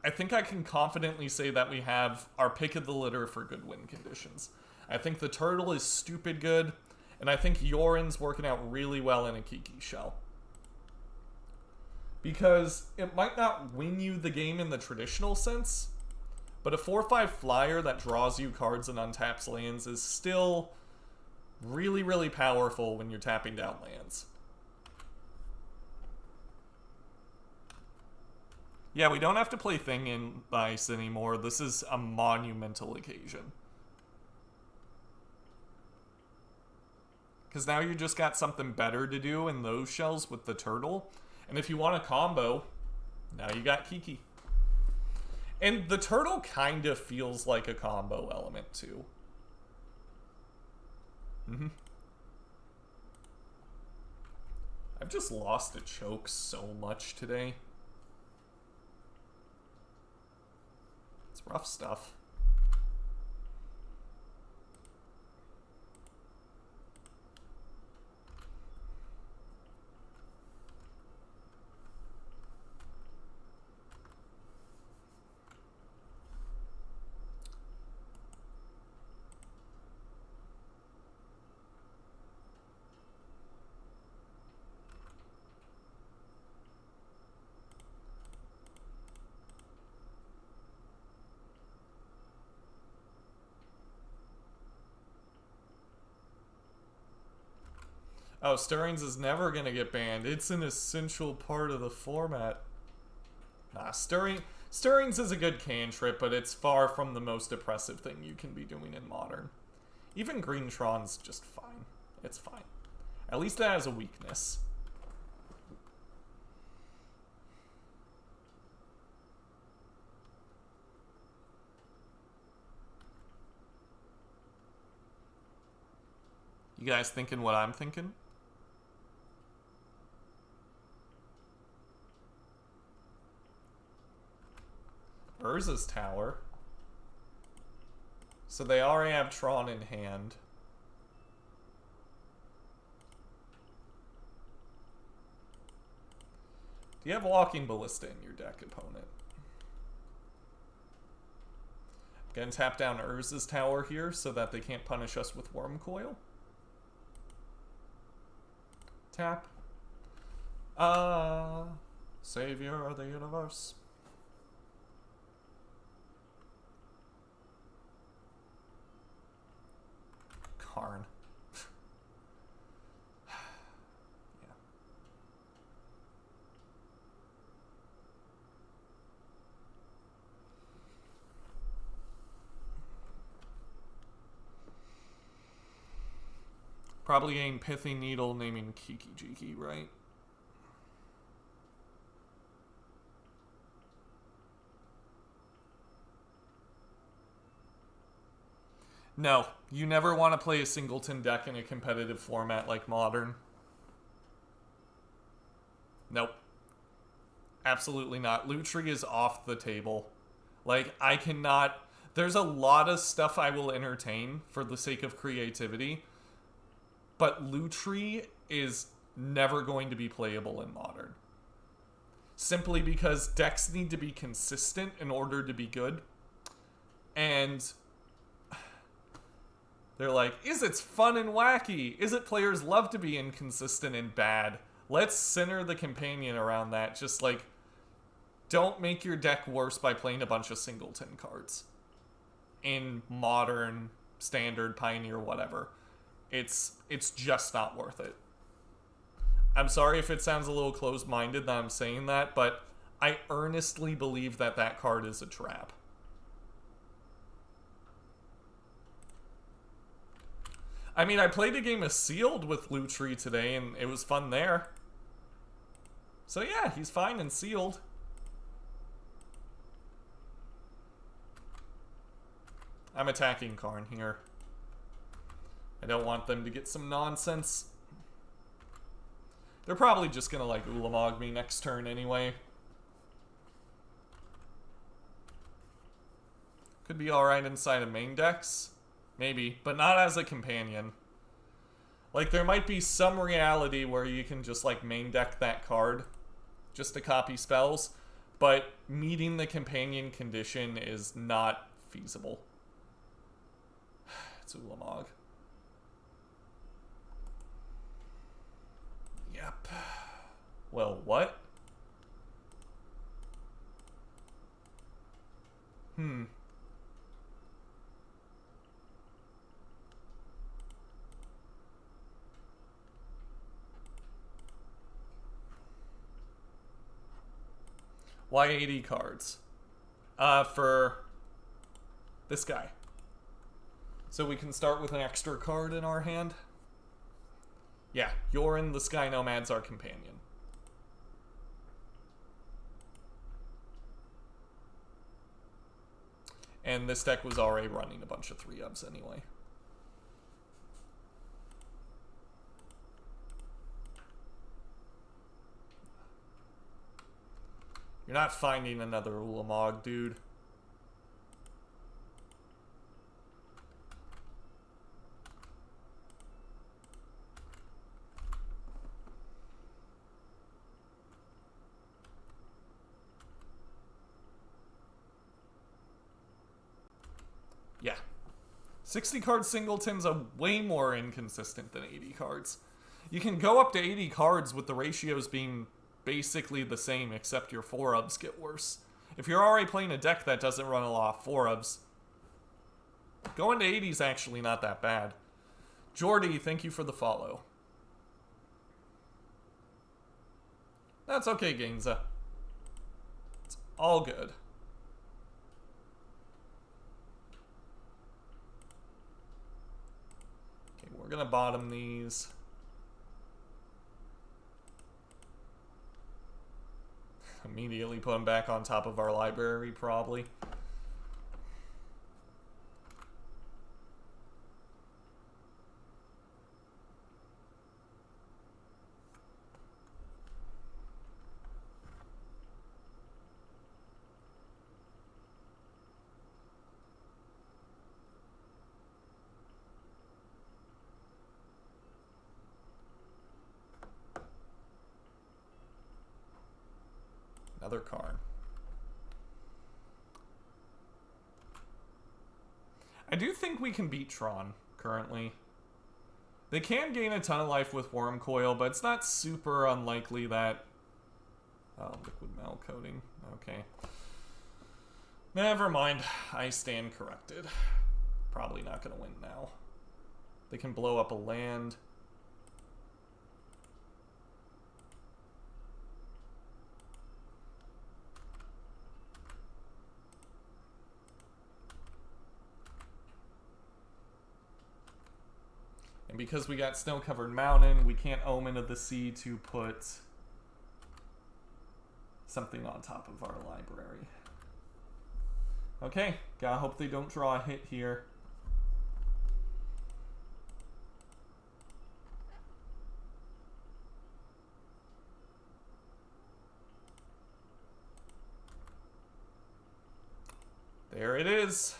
I think I can confidently say that we have our pick of the litter for good win conditions. I think the Turtle is stupid good, and I think Yorion's working out really well in a Kiki shell. Because it might not win you the game in the traditional sense, but a 4/5 flyer that draws you cards and untaps lands is still really, really powerful when you're tapping down lands. Yeah, we don't have to play Thing in Ice anymore. This is a monumental occasion. Because now you just got something better to do in those shells with the Turtle. And if you want a combo, now you got Kiki. And the Turtle kind of feels like a combo element, too. I've just lost to Choke so much today. It's rough stuff. Oh, Stirrings is never going to get banned. It's an essential part of the format. Nah, Stirring Stirrings is a good cantrip, but it's far from the most oppressive thing you can be doing in Modern. Even Green Tron's just fine. It's fine. At least it has a weakness. You guys thinking what I'm thinking? Urza's Tower. So they already have Tron in hand. Do you have Walking Ballista in your deck, opponent? Gonna tap down Urza's Tower here so that they can't punish us with Worm Coil. Tap. Savior of the universe. Karn. Yeah. Probably aim Pithy Needle naming Kiki-Jiki, right? No, you never want to play a singleton deck in a competitive format like Modern. Nope. Absolutely not. Lutri is off the table. Like, I cannot... There's a lot of stuff I will entertain for the sake of creativity, but Lutri is never going to be playable in Modern. Simply because decks need to be consistent in order to be good. And... they're like, is it fun and wacky? Is it players love to be inconsistent and bad? Let's center the companion around that. Just like, don't make your deck worse by playing a bunch of singleton cards. In Modern, Standard, Pioneer, whatever. It's just not worth it. I'm sorry if it sounds a little closed-minded that I'm saying that, but I earnestly believe that that card is a trap. I mean, I played a game of Sealed with Lutri today, and it was fun there. So yeah, he's fine in Sealed. I'm attacking Karn here. I don't want them to get some nonsense. They're probably just gonna, like, Ulamog me next turn anyway. Could be alright inside of main decks. Maybe, but not as a companion. Like, there might be some reality where you can just, like, main deck that card just to copy spells, but meeting the companion condition is not feasible. It's Ulamog. Yep. Well, what? Why 80 cards? For this guy. So we can start with an extra card in our hand? Yeah, Yorion, the Sky Nomad's our companion. And this deck was already running a bunch of 3-ofs anyway. You're not finding another Ulamog, dude. Yeah. 60 card singletons are way more inconsistent than 80 cards. You can go up to 80 cards with the ratios being basically the same, except your 4-ofs get worse. If you're already playing a deck that doesn't run a lot of 4-ofs, going to 80 is actually not that bad. Jordy, thank you for the follow. That's okay, Gainza. It's all good. gonna bottom these. Immediately put them back on top of our library, probably. Another card. I do think we can beat Tron currently. They can gain a ton of life with Worm Coil, but it's not super unlikely that... Oh, Liquid Metal Coating. Okay. Never mind. I stand corrected. Probably not going to win now. They can blow up a land. And because we got Snow-Covered Mountain, we can't Omen of the Sea to put something on top of our library. Okay, gotta hope they don't draw a hit here. There it is.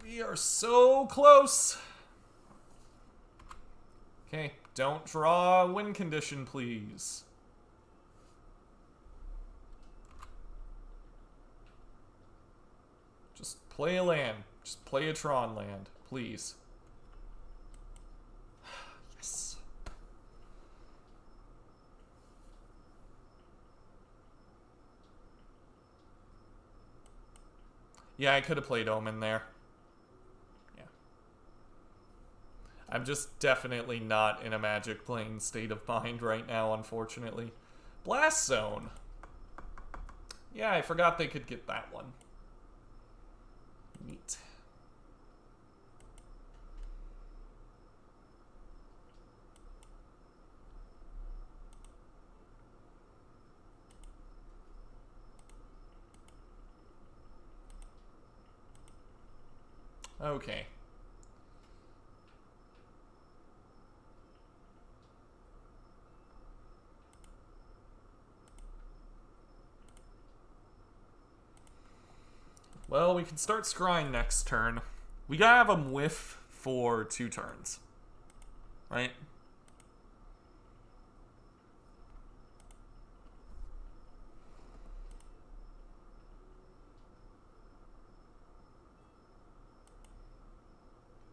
We are so close. Okay, don't draw a win condition, please. Just play a land. Just play a Tron land, please. Yes. Yeah, I could have played Omen there. I'm just definitely not in a Magic playing state of mind right now, unfortunately. Blast Zone. Yeah, I forgot they could get that one. Neat. Okay. Well, we can start scrying next turn. We gotta have them whiff for 2 turns. Right?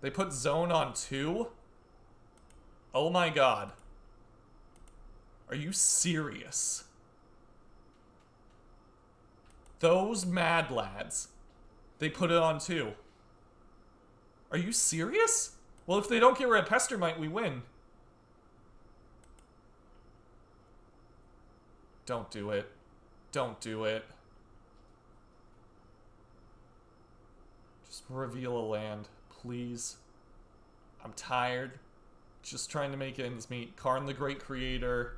They put Zone on 2? Oh my god. Are you serious? Those mad lads. They put it on 2. Are you serious? Well, if they don't get rid of Pestermite, we win. Don't do it. Don't do it. Just reveal a land, please. I'm tired. Just trying to make ends meet. Karn the Great Creator.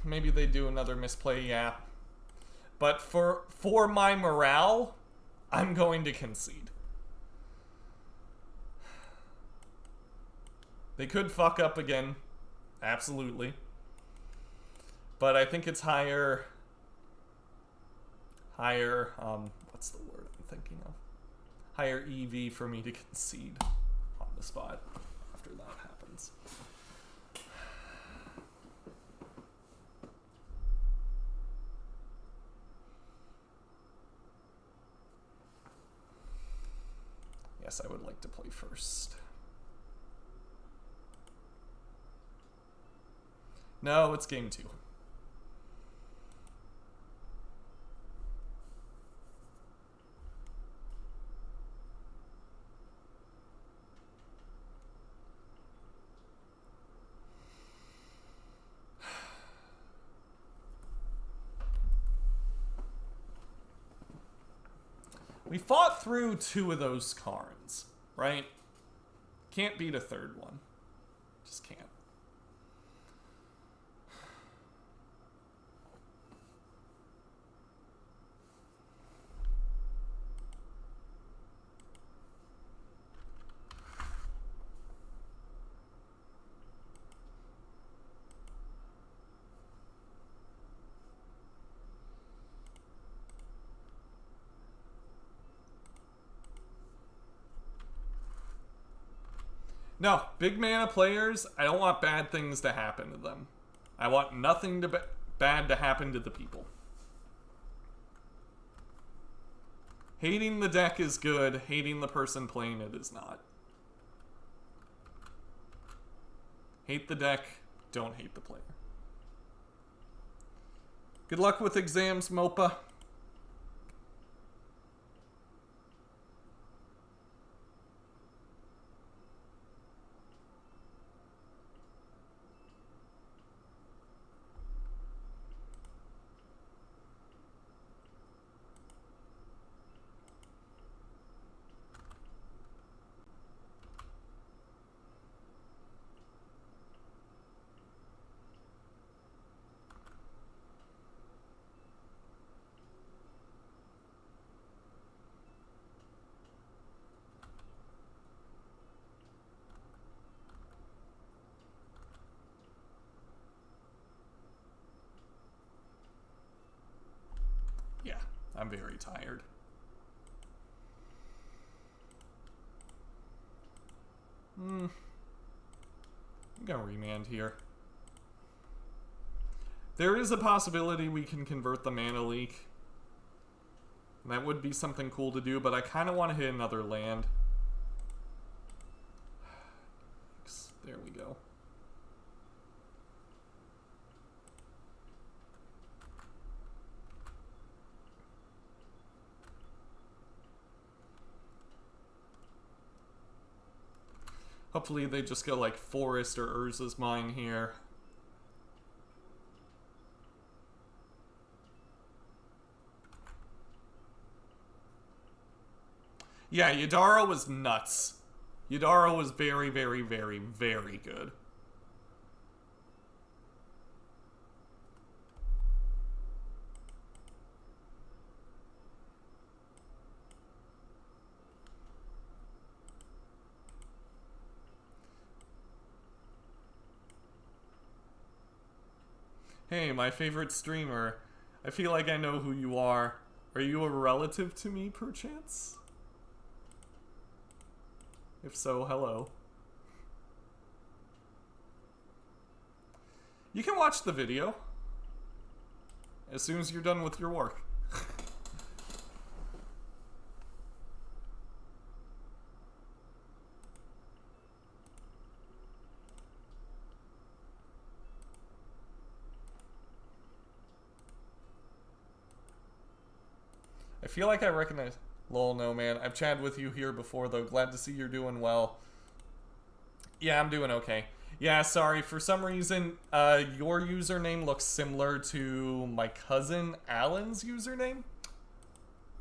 Maybe they do another misplay, yeah. But for my morale, I'm going to concede. They could fuck up again. Absolutely. But I think it's higher, what's the word I'm thinking of? Higher EV for me to concede on the spot after that happens. guess I would like to play first. No, it's game 2. We fought through 2 of those Karns, right? Can't beat a 3rd one. Just can't. No, big mana players, I don't want bad things to happen to them. I want nothing bad to happen to the people. Hating the deck is good, hating the person playing it is not. Hate the deck, don't hate the player. Good luck with exams, Mopa. Yeah, I'm very tired. I'm gonna remand here. There is a possibility we can convert the mana leak. That would be something cool to do, but I kind of want to hit another land. There we go. Hopefully they just go like Forest or Urza's Mine here. Yeah, Yadara was nuts. Yadara was very, very, very, very good. Hey, my favorite streamer. I feel like I know who you are. Are you a relative to me, perchance? If so, hello. You can watch the video as soon as you're done with your work. I feel like I recognize... Lol, no, man. I've chatted with you here before, though. Glad to see you're doing well. Yeah, I'm doing okay. Yeah, sorry. For some reason, your username looks similar to my cousin Alan's username,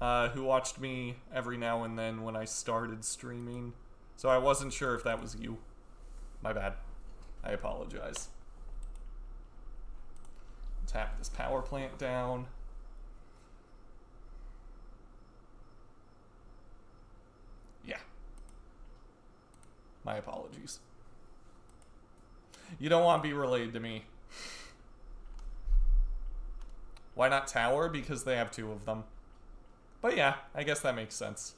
who watched me every now and then when I started streaming. So I wasn't sure if that was you. My bad. I apologize. Tap this power plant down. Yeah. My apologies. You don't want to be related to me. Why not Tower? Because they have 2 of them. But yeah, I guess that makes sense.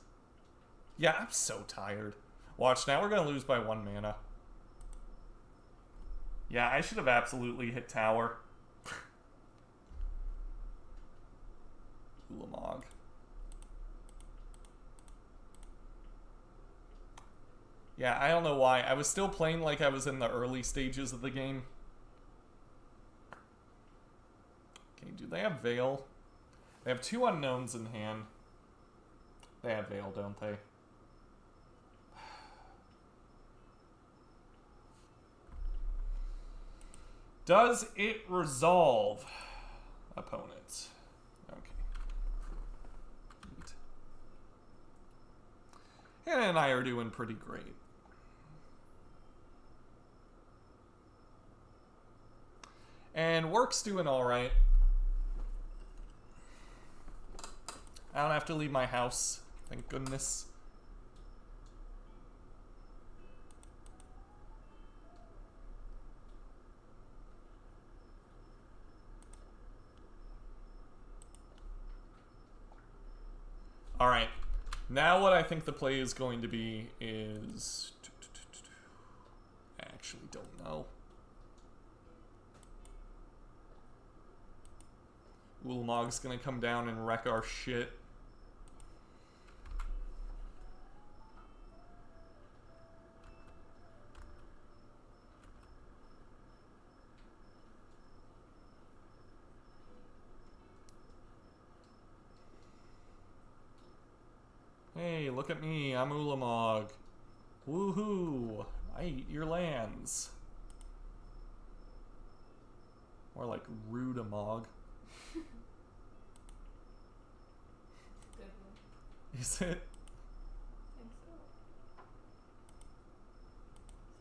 Yeah, I'm so tired. Watch, now we're going to lose by 1 mana. Yeah, I should have absolutely hit Tower. Ulamog. Yeah, I don't know why. I was still playing like I was in the early stages of the game. Okay, do they have Veil? They have 2 unknowns in hand. They have Veil, don't they? Does it resolve, opponent? Okay. Neat. Hannah and I are doing pretty great. And work's doing alright. I don't have to leave my house, thank goodness. Alright, now what I think the play is going to be is... I actually don't know. Ulamog's gonna come down and wreck our shit. Hey, look at me, I'm Ulamog. Woohoo! I eat your lands. More like Rudamog. Good one. Is it? I think so.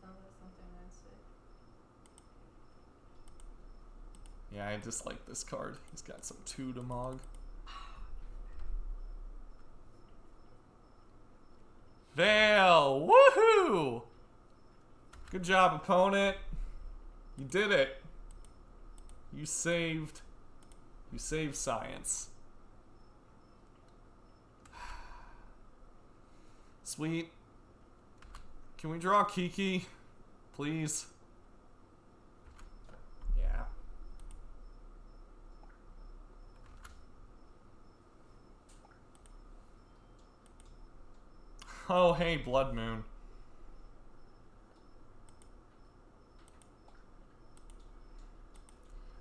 Sounds like something I'd say. Yeah, I dislike this card. He's got some Tudamog. Veil! Woohoo! Good job, opponent. You did it. You saved science. Sweet. Can we draw Kiki? Please? Yeah. Oh, hey, Blood Moon.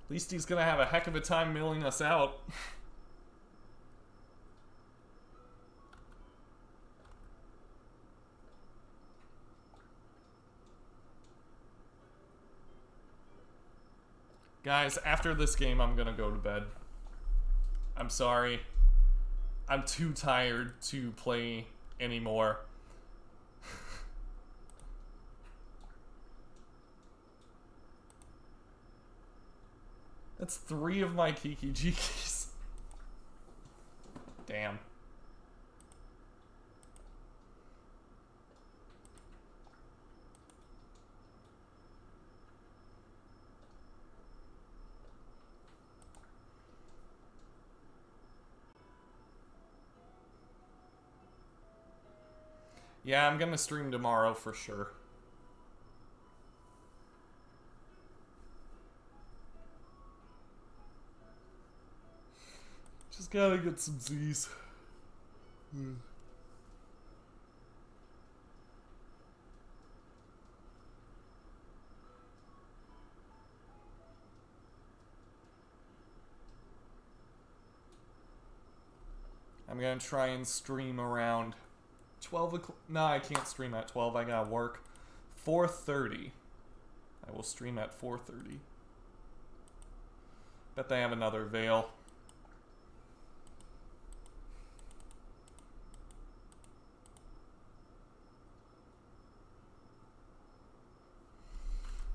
At least he's gonna have a heck of a time milling us out. Guys, after this game, I'm gonna go to bed. I'm sorry. I'm too tired to play anymore. That's 3 of my Kiki-Jikis. Damn. Yeah, I'm gonna stream tomorrow for sure. Just gotta get some Z's. I'm gonna try and stream around 12 o'clock. No, I can't stream at 12. I gotta work. 4:30. I will stream at 4:30. Bet they have another Veil.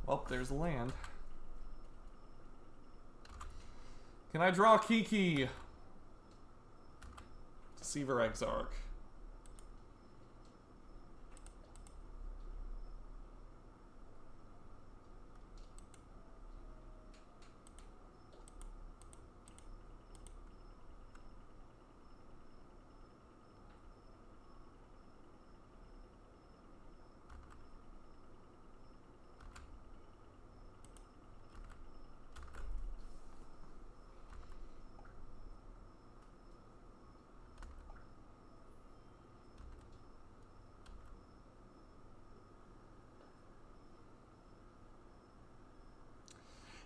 Well, there's land. Can I draw Kiki? Deceiver Exarch.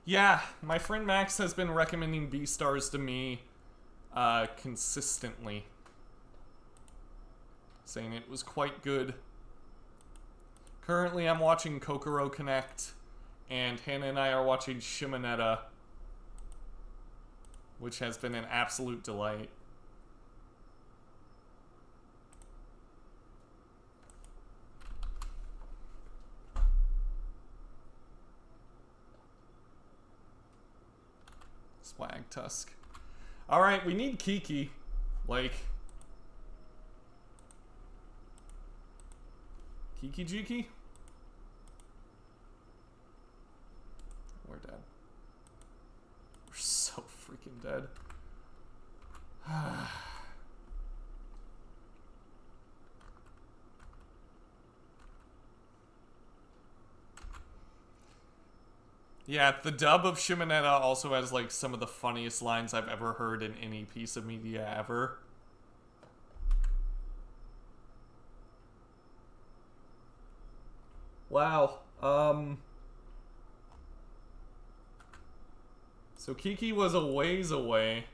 Yeah, my friend Max has been recommending B-Stars to me consistently. Saying it was quite good. Currently, I'm watching Kokoro Connect, and Hannah and I are watching Shimonetta, which has been an absolute delight. Swag Tusk. Alright, we need Kiki. Like... Kiki-Jiki? We're dead. We're so freaking dead. Yeah, the dub of Shimonetta also has like some of the funniest lines I've ever heard in any piece of media ever. Wow. So Kiki was a ways away.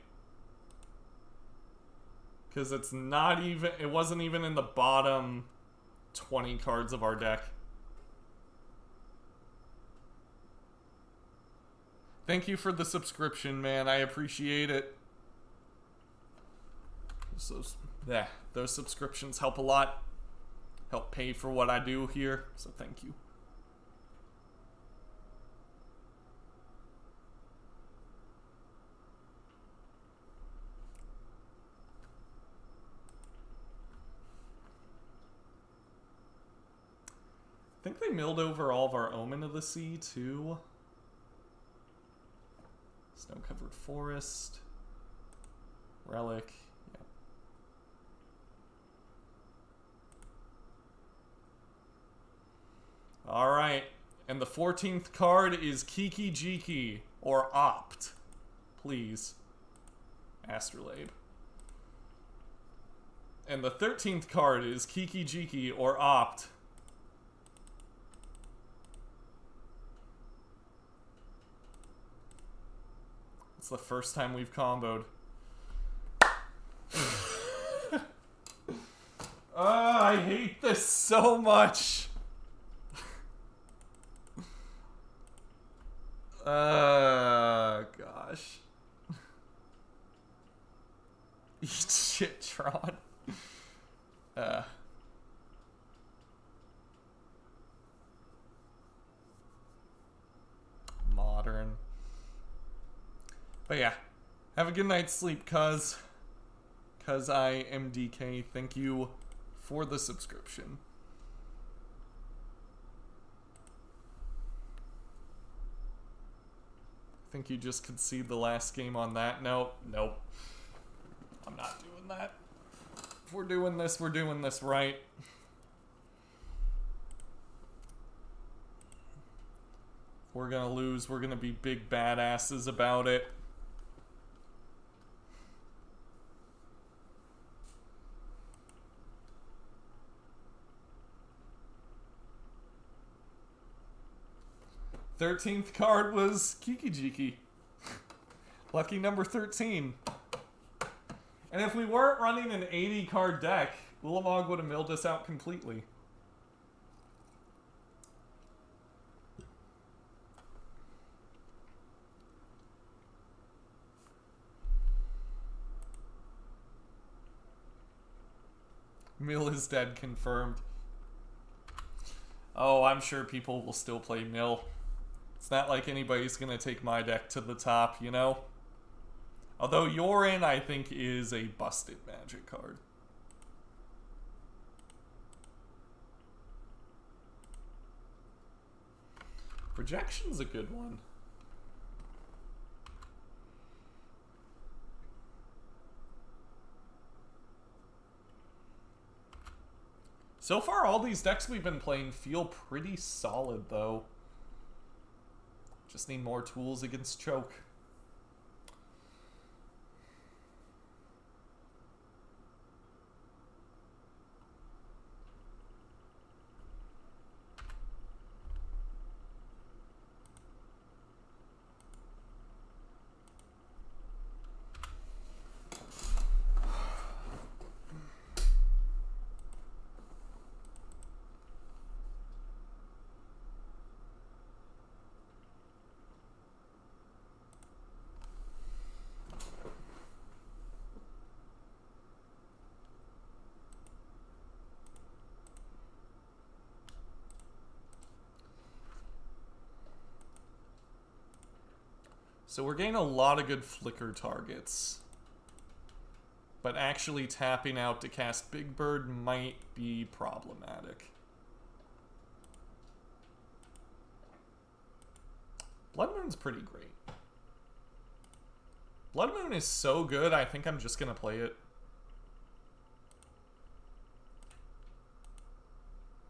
Because it's not even... It wasn't even in the bottom 20 cards of our deck. Thank you for the subscription, man. I appreciate it. Those subscriptions help a lot. Help pay for what I do here. So thank you. I think they milled over all of our Omen of the Sea, too. Snow-covered forest. Relic. Yeah. Alright. And the 14th card is Kiki-Jiki. Or Opt. Please. Astrolabe. And the 13th card is Kiki-Jiki or Opt. It's the first time we've comboed. I hate this so much. Gosh. Eat shit, Tron. Modern. But yeah, have a good night's sleep, cuz I am DK. Thank you for the subscription. I think you just concede the last game on that. Nope. I'm not doing that. If we're doing this right. If we're gonna lose, we're gonna be big badasses about it. Thirteenth card was Kiki-Jiki. Lucky number 13. And if we weren't running an 80 card deck, Ulamog would have milled us out completely. Mill is dead, confirmed. Oh, I'm sure people will still play Mill. It's not like anybody's gonna take my deck to the top, you know? Although Yorion, I think, is a busted Magic card. Rejection's a good one. So far, all these decks we've been playing feel pretty solid, though. Just need more tools against Choke. So we're getting a lot of good flicker targets. But actually tapping out to cast Big Bird might be problematic. Blood Moon's pretty great. Blood Moon is so good, I think I'm just gonna play it.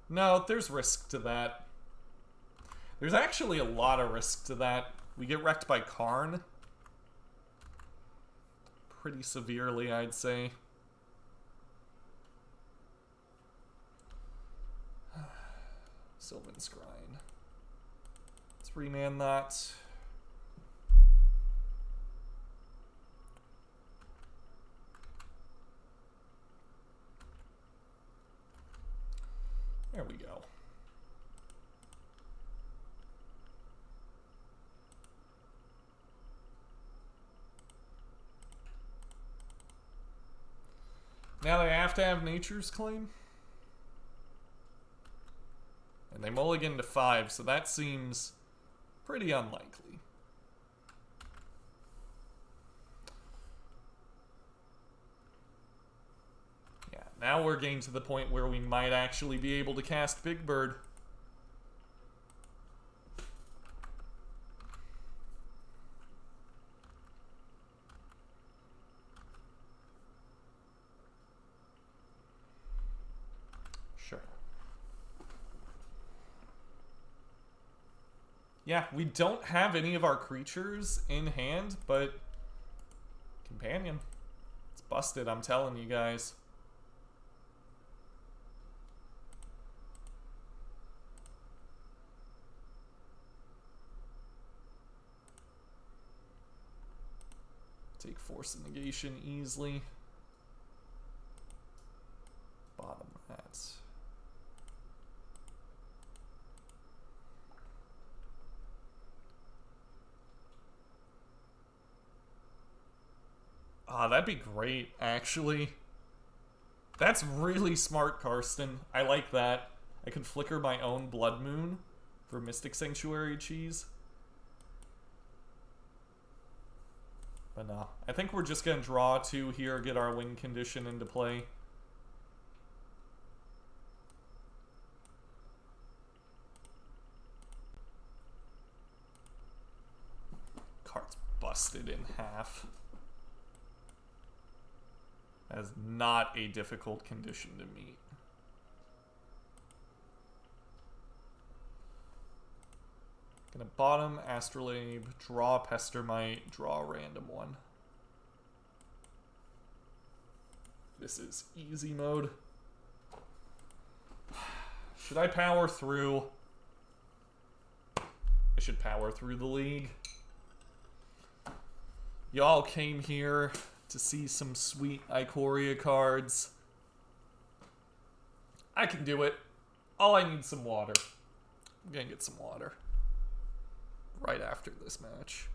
No, there's risk to that. There's actually a lot of risk to that. We get wrecked by Karn. Pretty severely, I'd say. Sylvan Scrying. Let's remand that. There we go. Now they have to have Nature's Claim. And they mulligan to 5, so that seems pretty unlikely. Yeah, now we're getting to the point where we might actually be able to cast Big Bird. Sure. Yeah, we don't have any of our creatures in hand, but Companion. It's busted, I'm telling you guys. Take Force of Negation easily. Bottom that. Ah, that'd be great, actually. That's really smart, Karsten. I like that. I could flicker my own Blood Moon for Mystic Sanctuary cheese. But no, I think we're just going to draw 2 here, get our win condition into play. Card's busted in half. That is not a difficult condition to meet. Gonna bottom Astrolabe, draw Pestermite, draw a random one. This is easy mode. Should I power through? I should power through the league. Y'all came here to see some sweet Ikoria cards. I can do it. All I need is some water. I'm gonna get some water right after this match.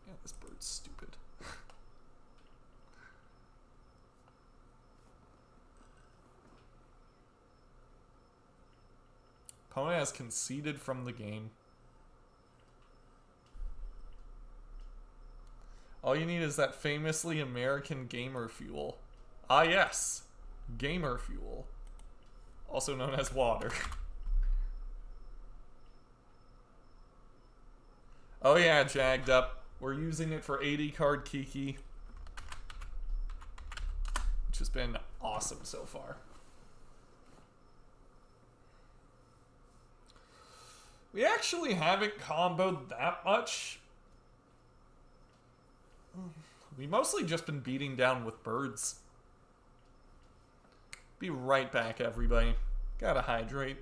Yeah, this bird's stupid. Opponent has conceded from the game. All you need is that famously American gamer fuel. Ah yes, gamer fuel. Also known as water. Oh yeah, Jagged Up. We're using it for 80 card Kiki. Which has been awesome so far. We actually haven't comboed that much. We've mostly just been beating down with birds. Be right back, everybody. Gotta hydrate.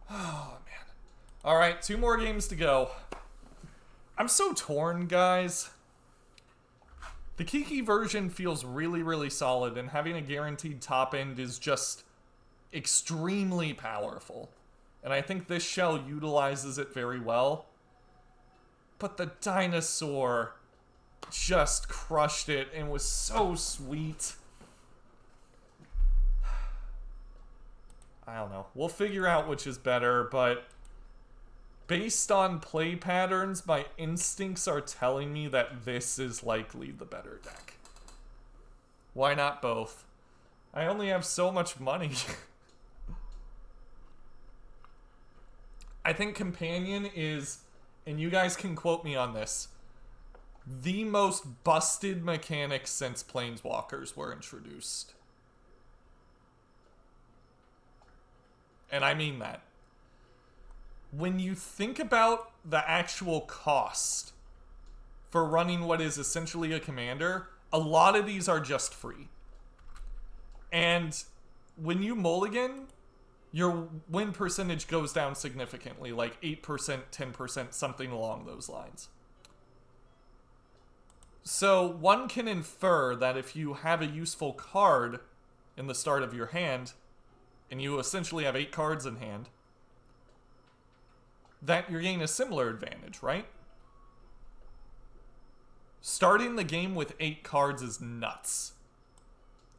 Oh, man. Alright, 2 more games to go. I'm so torn, guys. The Kiki version feels really, really solid, and having a guaranteed top end is just extremely powerful. And I think this shell utilizes it very well. But the dinosaur just crushed it and was so sweet. I don't know. We'll figure out which is better, but based on play patterns, my instincts are telling me that this is likely the better deck. Why not both? I only have so much money. I think Companion is, and you guys can quote me on this, the most busted mechanic since Planeswalkers were introduced. And I mean that. When you think about the actual cost for running what is essentially a commander, a lot of these are just free. And when you mulligan, your win percentage goes down significantly, like 8%, 10%, something along those lines. So one can infer that if you have a useful card in the start of your hand, and you essentially have 8 cards in hand, that you're getting a similar advantage, right? Starting the game with 8 cards is nuts.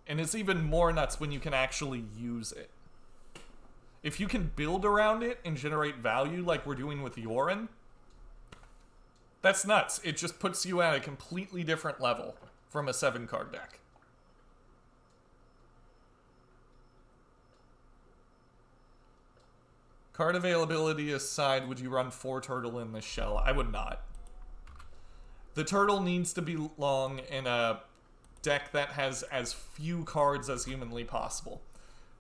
And it's even more nuts when you can actually use it. If you can build around it and generate value like we're doing with Yorion, that's nuts. It just puts you at a completely different level from a 7-card deck. Card availability aside, would you run 4 turtle in this shell? I would not. The turtle needs to belong in a deck that has as few cards as humanly possible.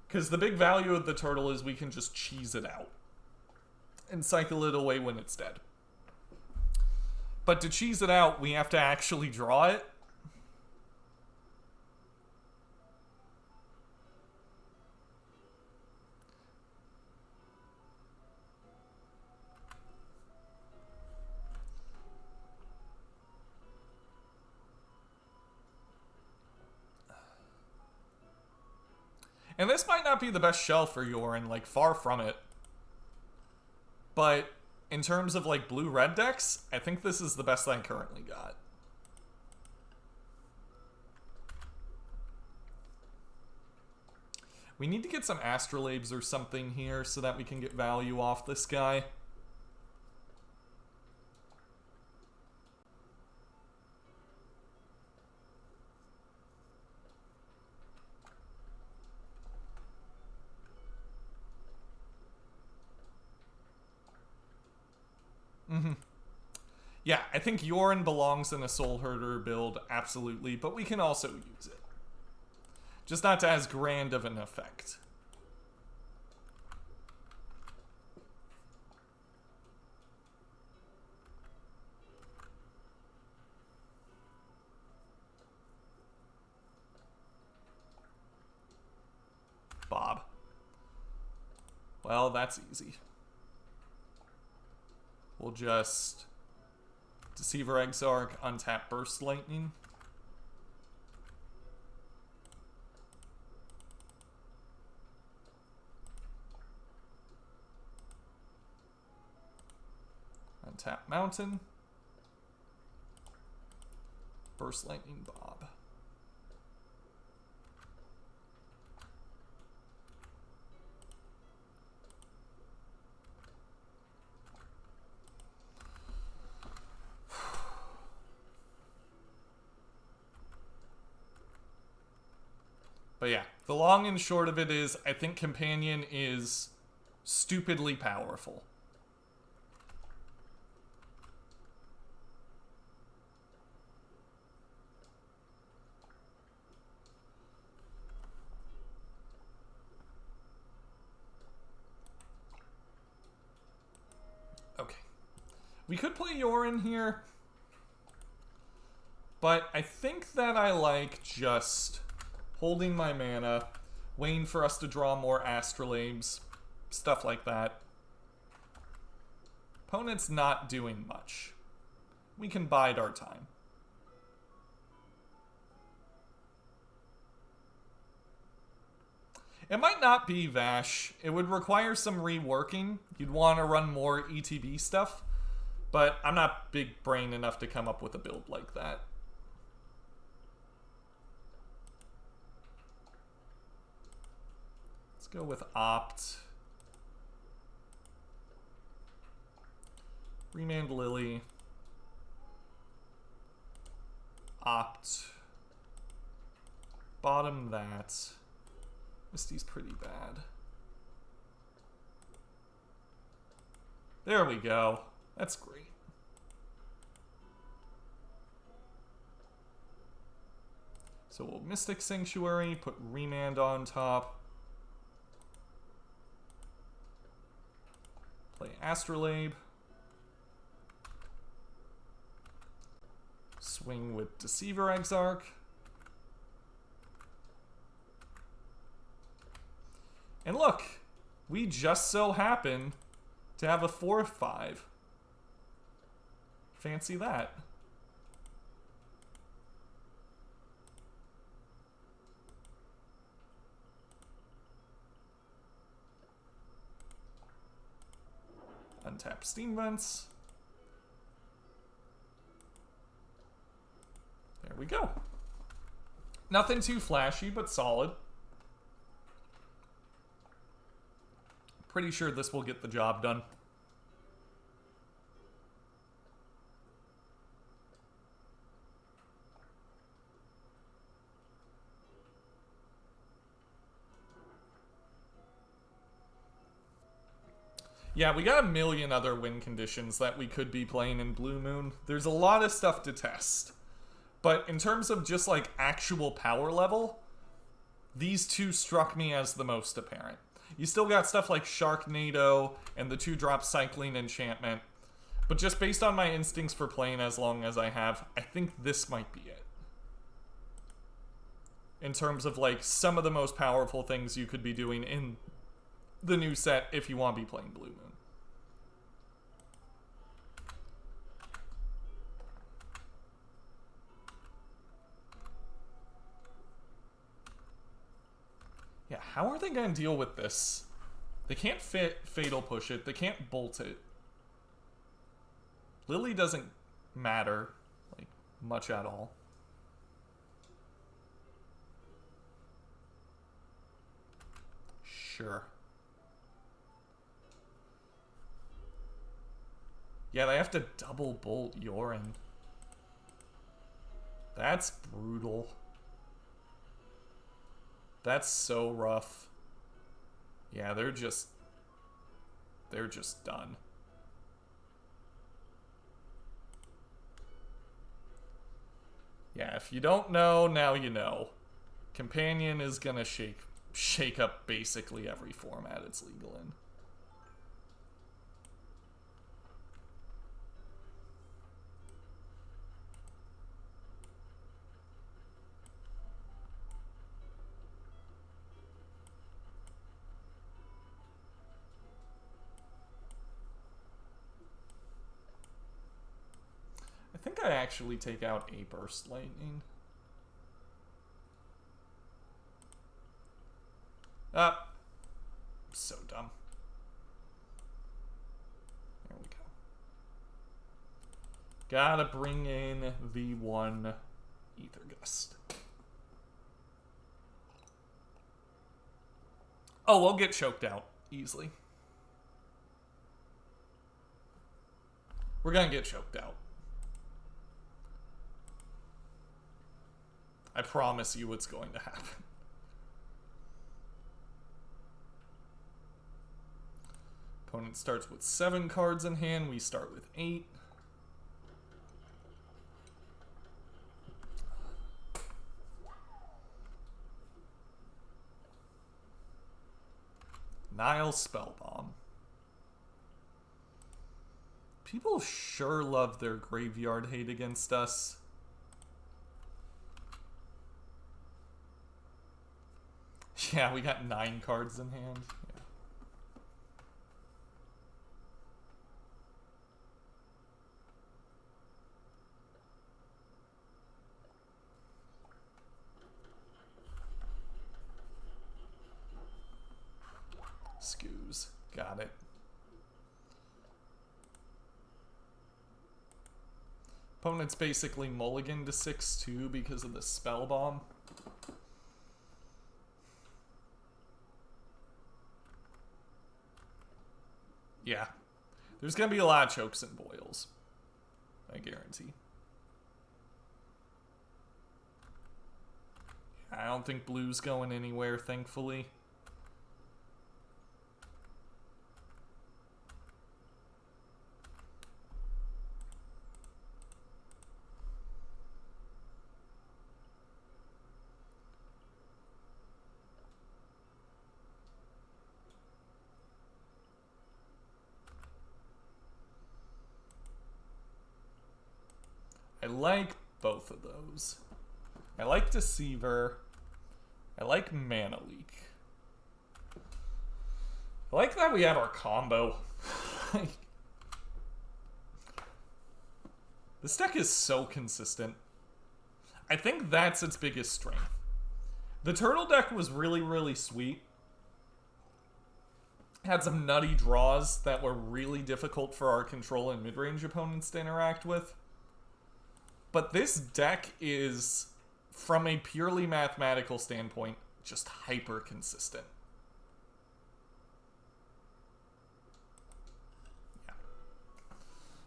Because the big value of the turtle is we can just cheese it out and cycle it away when it's dead. But to cheese it out, we have to actually draw it. And this might not be the best shell for Yorion, like, far from it. But in terms of, like, blue-red decks, I think this is the best I currently got. We need to get some Astrolabes or something here so that we can get value off this guy. Yeah, I think Yorion belongs in a Soul Herder build, absolutely, but we can also use it. Just not to as grand of an effect. Bob. Well, that's easy. We'll just Deceiver Exarch, untap Burst Lightning. Untap Mountain. Burst Lightning Bob. But yeah, the long and short of it is, I think Companion is stupidly powerful. Okay. We could play Yorion here, but I think that I like just holding my mana, waiting for us to draw more Astrolabes, stuff like that. Opponent's not doing much. We can bide our time. It might not be Vash. It would require some reworking. You'd want to run more ETB stuff. But I'm not big brain enough to come up with a build like that. Let's go with Opt. Remand Lily. Opt. Bottom that. Misty's pretty bad. There we go. That's great. So we'll Mystic Sanctuary, put Remand on top. Play Astrolabe. Swing with Deceiver Exarch. And look, we just so happen to have a 4/5. Fancy that. Untap Steam Vents. There we go. Nothing too flashy, but solid. Pretty sure this will get the job done. Yeah, we got a million other win conditions that we could be playing in Blue Moon. There's a lot of stuff to test. But in terms of just like actual power level, these two struck me as the most apparent. You still got stuff like Sharknado and the 2-drop Cycling Enchantment. But just based on my instincts for playing as long as I have, I think this might be it. In terms of like some of the most powerful things you could be doing in the new set if you want to be playing Blue Moon. Yeah, how are they going to deal with this? They can't Fatal Push it. They can't Bolt it. Lily doesn't matter, like, much at all. Sure. Yeah, they have to double Bolt Yorion. That's brutal. That's so rough. Yeah, they're just done. Yeah, if you don't know, now you know. Companion is gonna shake up basically every format it's legal in. I think I actually take out a Burst Lightning. Ah. So dumb. There we go. Gotta bring in the one Ether Gust. Oh, we'll get choked out easily. We're gonna get choked out. I promise you what's going to happen. Opponent starts with 7 cards in hand. We start with 8. Nile Spellbomb. People sure love their graveyard hate against us. Yeah, we got 9 cards in hand. Yeah. Got it. Opponent's basically mulligan to 6/2 because of the spell bomb. Yeah. There's going to be a lot of chokes and boils. I guarantee. I don't think blue's going anywhere, thankfully. I like both of those. I like Deceiver. I like Mana Leak. I like that we have our combo. This deck is so consistent. I think that's its biggest strength. The turtle deck was really, really sweet. Had some nutty draws that were really difficult for our control and mid-range opponents to interact with. But this deck is, from a purely mathematical standpoint, just hyper consistent. Yeah.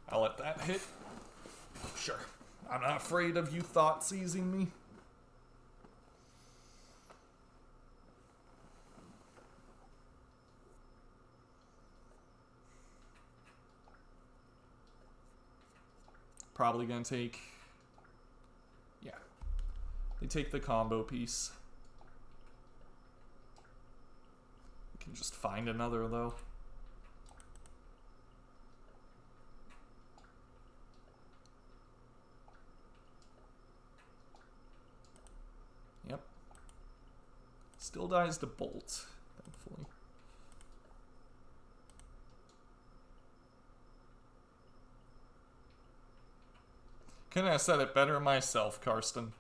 I'll let that hit. Sure. I'm not afraid of you thought seizing me. Probably gonna take... Yeah. They take the combo piece. We can just find another, though. Yep. Still dies to Bolt, thankfully. Couldn't have said it better myself, Karsten.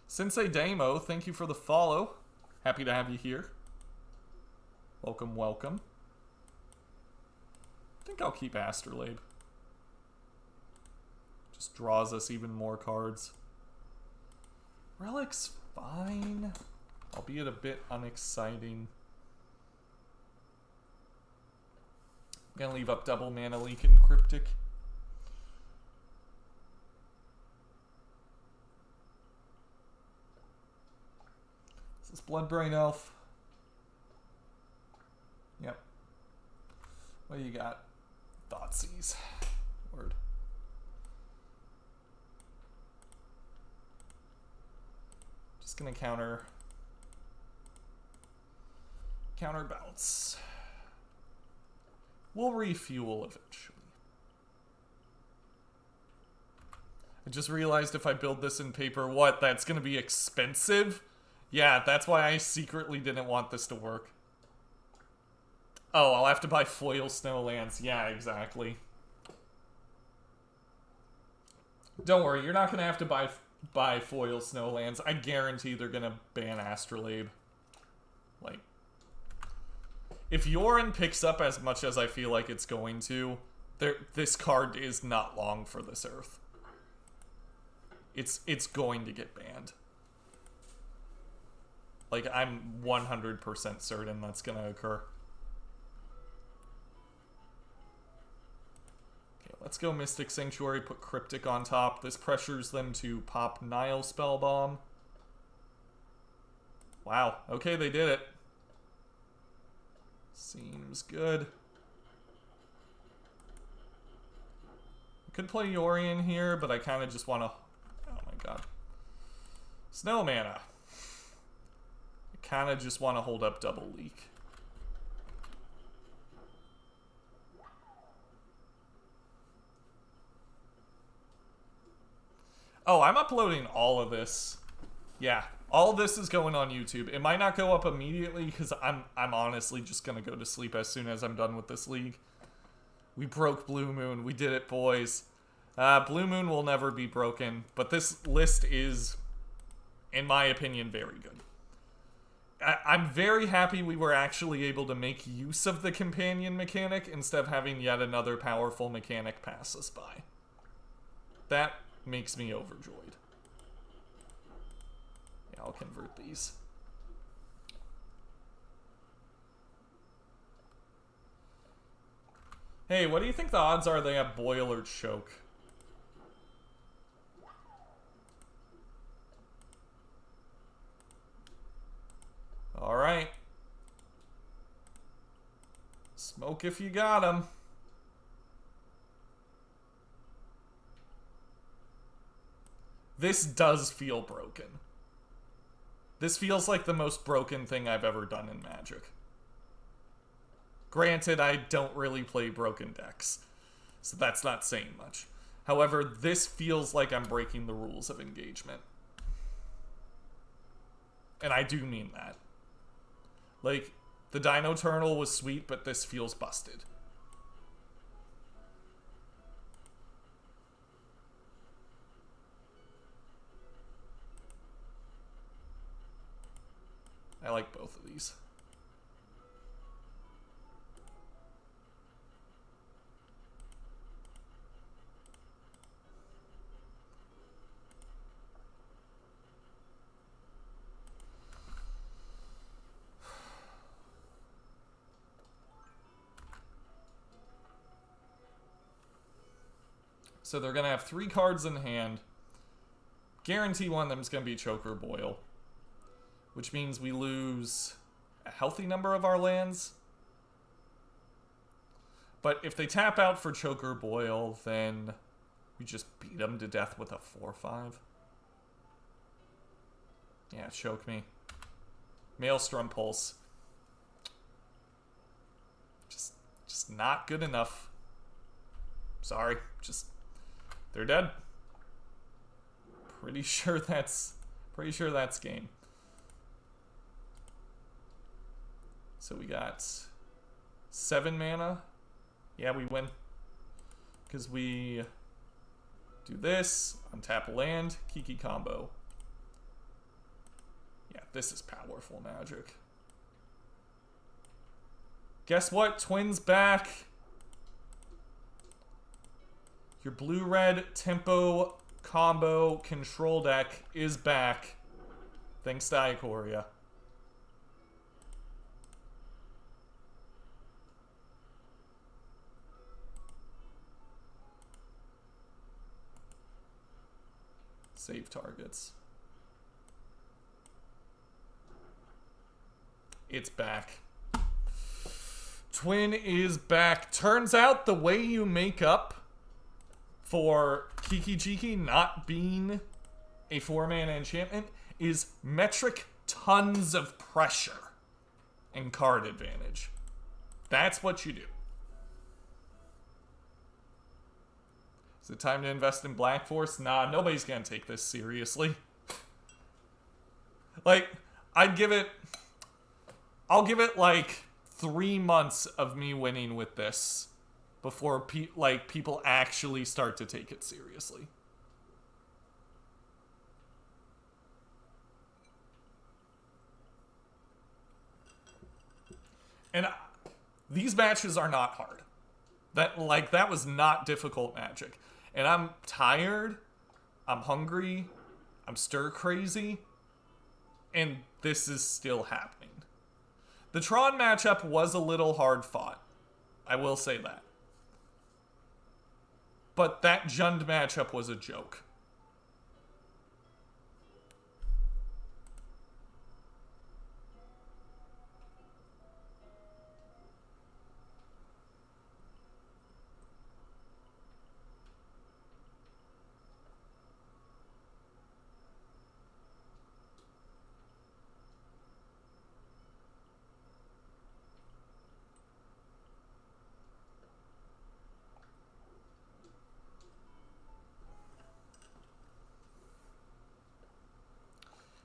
Sensei Damo, thank you for the follow. Happy to have you here. Welcome, welcome. I think I'll keep Astrolabe. Just draws us even more cards. Relic's fine, albeit a bit unexciting. Gonna leave up double Mana Leak and Cryptic. Is this Bloodbrain Elf? Yep. What do you got? Thoughtseize. Word. Just gonna counterbalance. We'll refuel eventually. I just realized if I build this in paper, what? That's gonna be expensive? Yeah, that's why I secretly didn't want this to work. Oh, I'll have to buy foil snowlands. Yeah, exactly. Don't worry, you're not gonna have to buy foil snowlands. I guarantee they're gonna ban Astrolabe. Like, if Yorion picks up as much as I feel like it's going to, this card is not long for this Earth. It's going to get banned. Like, I'm 100% certain that's going to occur. Okay, let's go Mystic Sanctuary, put Cryptic on top. This pressures them to pop Nile Spellbomb. Wow, okay, they did it. Seems good. I could play Yorion here, but I kind of just want to... Oh my god. Snow mana. I kind of just want to hold up double leak. Oh, I'm uploading all of this. Yeah. All this is going on YouTube. It might not go up immediately because I'm honestly just going to go to sleep as soon as I'm done with this league. We broke Blue Moon. We did it, boys. Blue Moon will never be broken, but this list is In my opinion, very good. I'm very happy we were actually able to make use of the companion mechanic instead of having yet another powerful mechanic pass us by. That makes me overjoyed. Yeah, I'll convert these. Hey, what do you think the odds are they have Boil or Choke? Alright. Smoke if you got 'em. This does feel broken. This feels like the most broken thing I've ever done in Magic. Granted, I don't really play broken decks, so that's not saying much. However, this feels like I'm breaking the rules of engagement. And I do mean that. Like, the Dino Eternal was sweet, but this feels busted. I like both of these. So they're going to have 3 cards in hand. Guarantee one of them is going to be Choke or Boil. Which means we lose a healthy number of our lands. But if they tap out for Choke or Boil, then we just beat them to death with a 4/5. Yeah, choke me. Maelstrom Pulse. Just not good enough. Sorry, they're dead. Pretty sure that's game. So we got 7 mana. Yeah, we win. Because we do this, untap land, Kiki combo. Yeah, this is powerful Magic. Guess what? Twins back. Your blue-red tempo combo control deck is back. Thanks to Ikoria. Save targets. It's back. Twin is back. Turns out the way you make up for Kiki-Jiki not being a 4-mana enchantment is metric tons of pressure and card advantage. That's what you do. Is it time to invest in Black Force? Nah, nobody's gonna take this seriously. Like, I'll give it like 3 months of me winning with this before people actually start to take it seriously. And these matches are not hard. That was not difficult Magic. And I'm tired, I'm hungry, I'm stir crazy, and this is still happening. The Tron matchup was a little hard fought. I will say that. But that Jund matchup was a joke.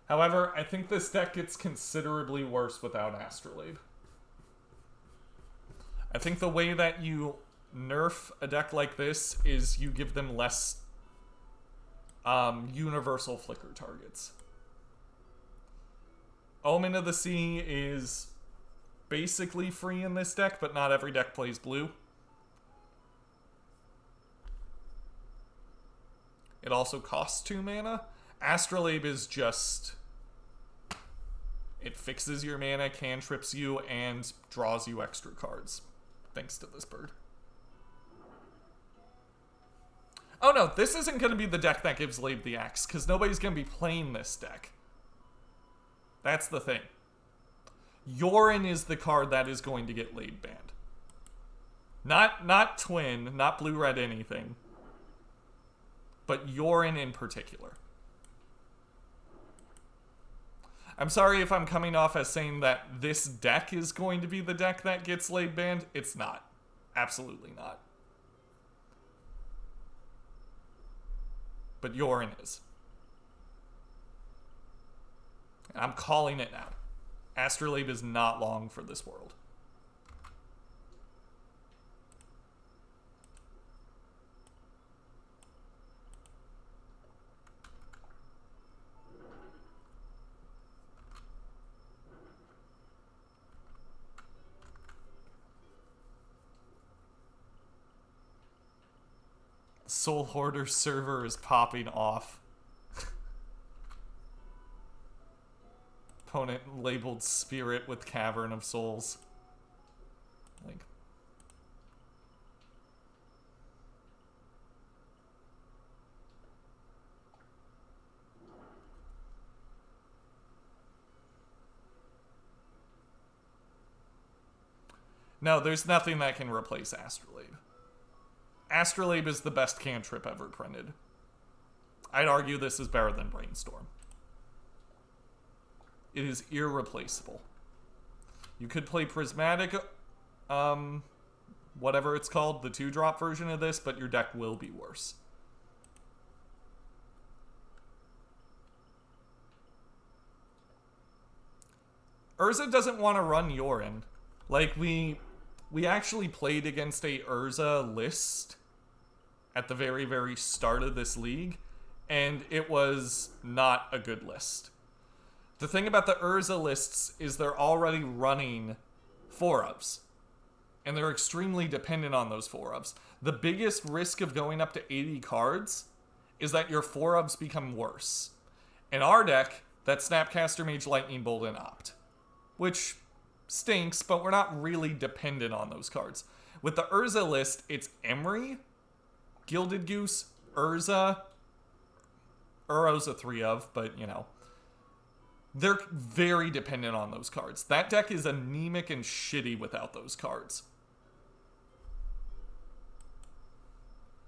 However, I think this deck gets considerably worse without Astrolabe. I think the way that you nerf a deck like this is you give them less universal flicker targets. Omen of the Sea is basically free in this deck, but not every deck plays blue. It also costs 2 mana. Astrolabe is just... It fixes your mana, cantrips you, and draws you extra cards. Thanks to this bird. Oh no, this isn't going to be the deck that gives Labe the Axe, because nobody's going to be playing this deck. That's the thing. Yorion is the card that is going to get Labe banned. Not Twin, not blue-red anything. But Yorion in particular. I'm sorry if I'm coming off as saying that this deck is going to be the deck that gets Labe banned. It's not. Absolutely not. But Yorion is. I'm calling it now. Astrolabe is not long for this world. Soul Hoarder server is popping off. Opponent labeled Spirit with Cavern of Souls. Like... No, there's nothing that can replace Astrolabe. Astrolabe is the best cantrip ever printed. I'd argue this is better than Brainstorm. It is irreplaceable. You could play Prismatic, whatever it's called, the 2-drop version of this, but your deck will be worse. Urza doesn't want to run Yorion. Like, we actually played against a Urza list at the very, very start of this league, and it was not a good list. The thing about the Urza lists is they're already running 4-ofs, and they're extremely dependent on those 4-ofs. The biggest risk of going up to 80 cards is that your 4-ofs become worse. In our deck, that's Snapcaster Mage, Lightning Bolt, and Opt, which stinks, but we're not really dependent on those cards. With the Urza list, it's Emery, Gilded Goose, Urza. Uro's a 3-of, but, you know. They're very dependent on those cards. That deck is anemic and shitty without those cards.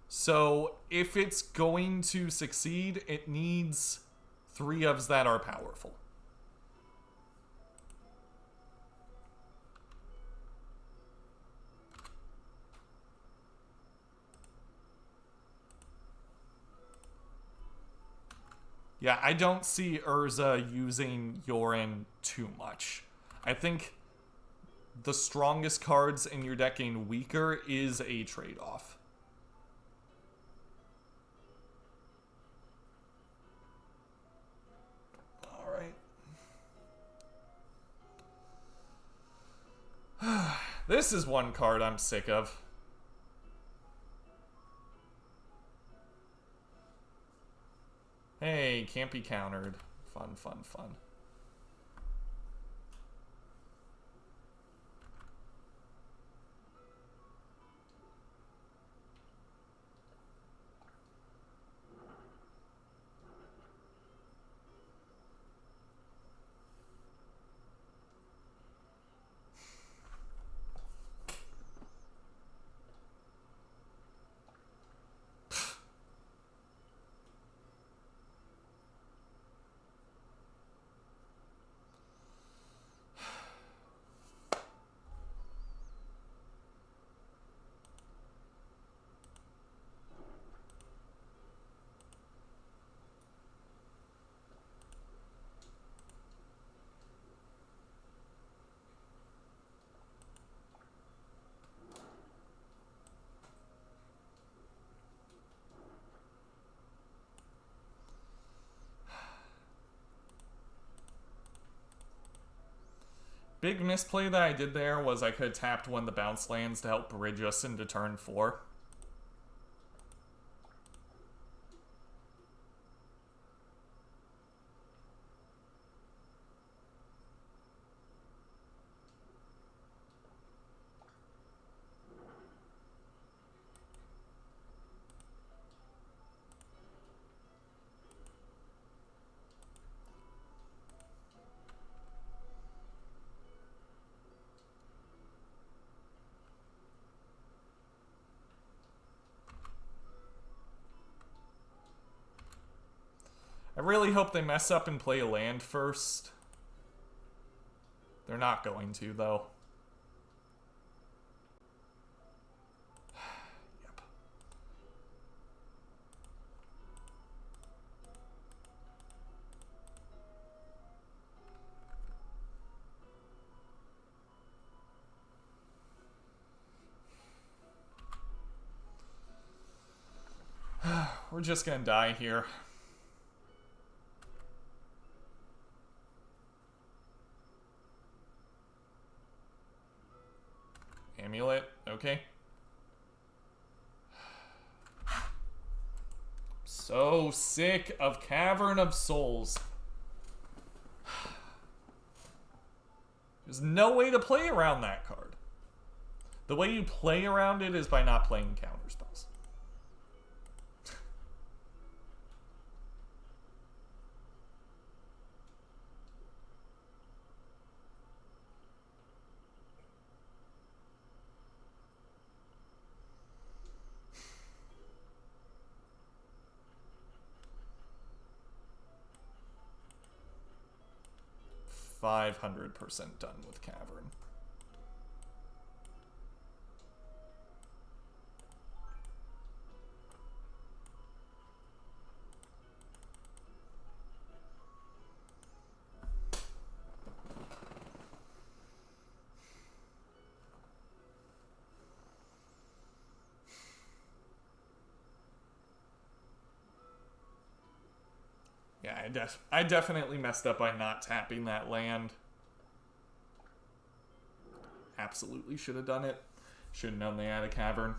So, if it's going to succeed, it needs 3-ofs that are powerful. Yeah, I don't see Urza using Yorion too much. I think the strongest cards in your deck getting weaker is a trade-off. Alright. This is one card I'm sick of. Hey, can't be countered. Fun, fun, fun. big misplay that I did there was I could have tapped one of the bounce lands to help bridge us into turn 4. I really hope they mess up and play a land first. They're not going to, though. Yep. We're just gonna die here. Amulet, okay. So sick of Cavern of Souls. There's no way to play around that card. The way you play around it is by not playing counter spells. %500 done with Cavern. Yeah, I definitely messed up by not tapping that land. Absolutely should have done it. Should have known they had a Cavern.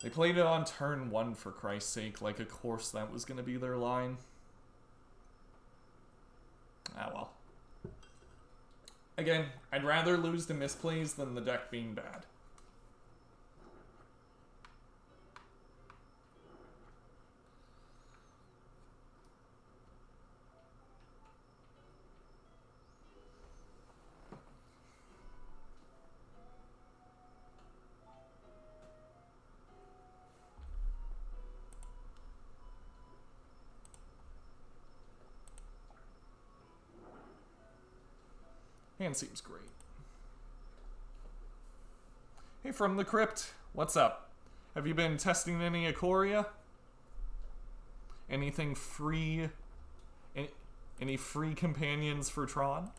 They played it on turn 1 for Christ's sake, like of course that was going to be their line. Ah well. Again, I'd rather lose to misplays than the deck being bad. Hand seems great. Hey, from the crypt, what's up? Have you been testing any Ikoria? Anything free? Any free companions for Tron?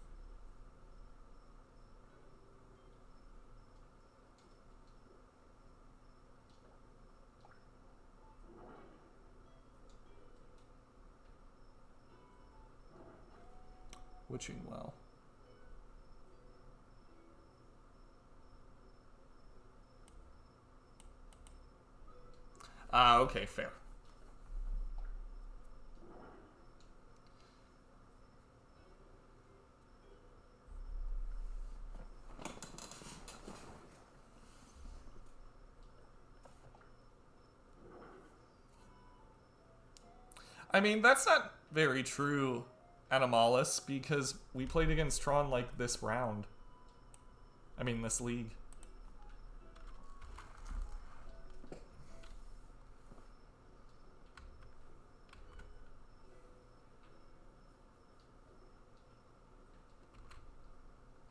Witching Well. Okay, fair. I mean, that's not very true, Animalis, because we played against Tron like this round. I mean, this league.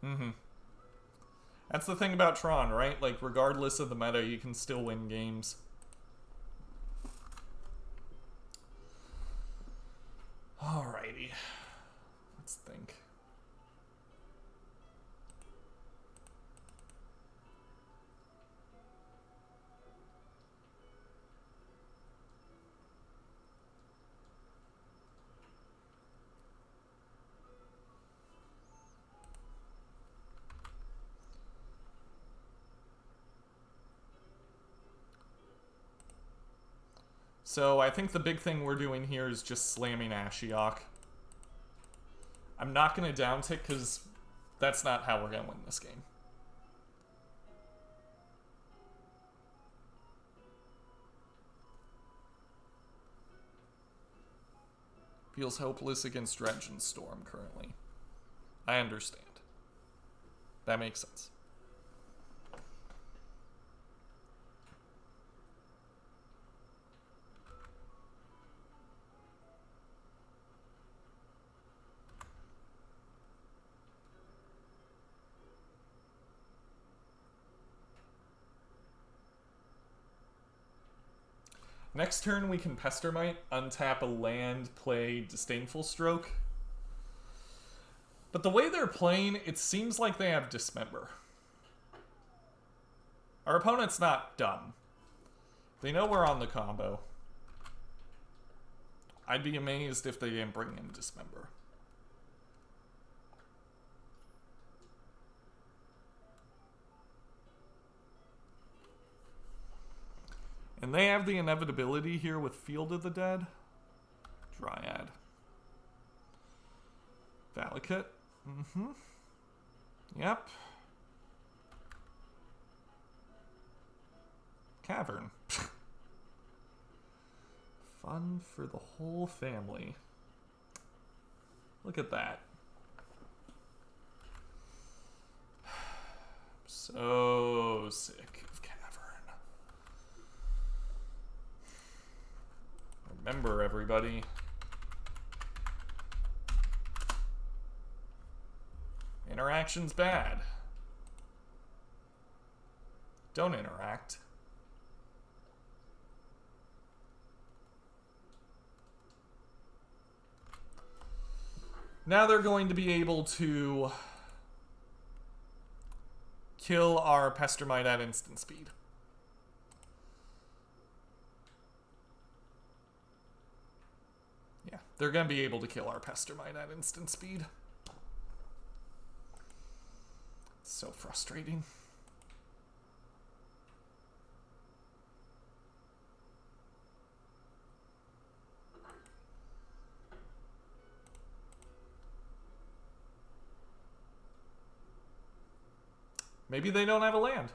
Mm-hmm. That's the thing about Tron, right? Like, regardless of the meta, you can still win games. Alrighty. Let's think. So I think the big thing we're doing here is just slamming Ashiok. I'm not going to down tick because that's not how we're going to win this game. Feels hopeless against Dredge and Storm currently. I understand. That makes sense. Next turn we can Pestermite, untap a land, play Disdainful Stroke. But the way they're playing, it seems like they have Dismember. Our opponent's not dumb. They know we're on the combo. I'd be amazed if they didn't bring in Dismember. And they have the inevitability here with Field of the Dead. Dryad. Valakut. Mm-hmm. Yep. Cavern. Fun for the whole family. Look at that. So sick of Cavern. Remember, everybody. Interaction's bad. Don't interact. Now they're going to be able to kill our Pestermite at instant speed. Yeah, they're going to be able to kill our Pestermite at instant speed. It's so frustrating. Maybe they don't have a land.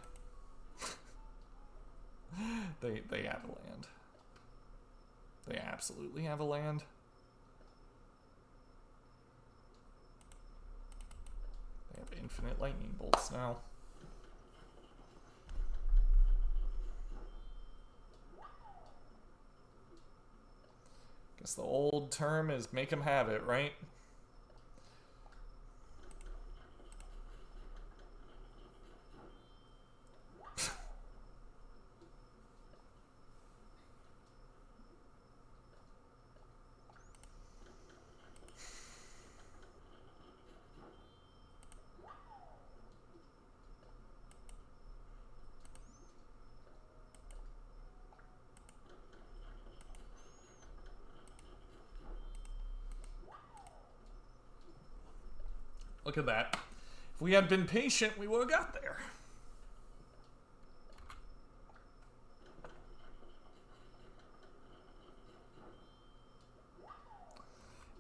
They have a land. They absolutely have a land. They have infinite lightning bolts now. Guess the old term is make them have it, right? Look at that. If we had been patient, we would have got there.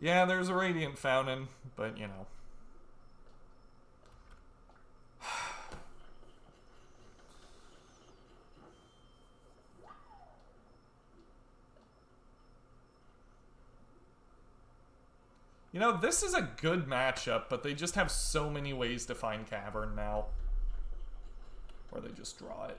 Yeah, there's a Radiant Fountain, but you know. You know, this is a good matchup, but they just have so many ways to find Cavern now. Or they just draw it.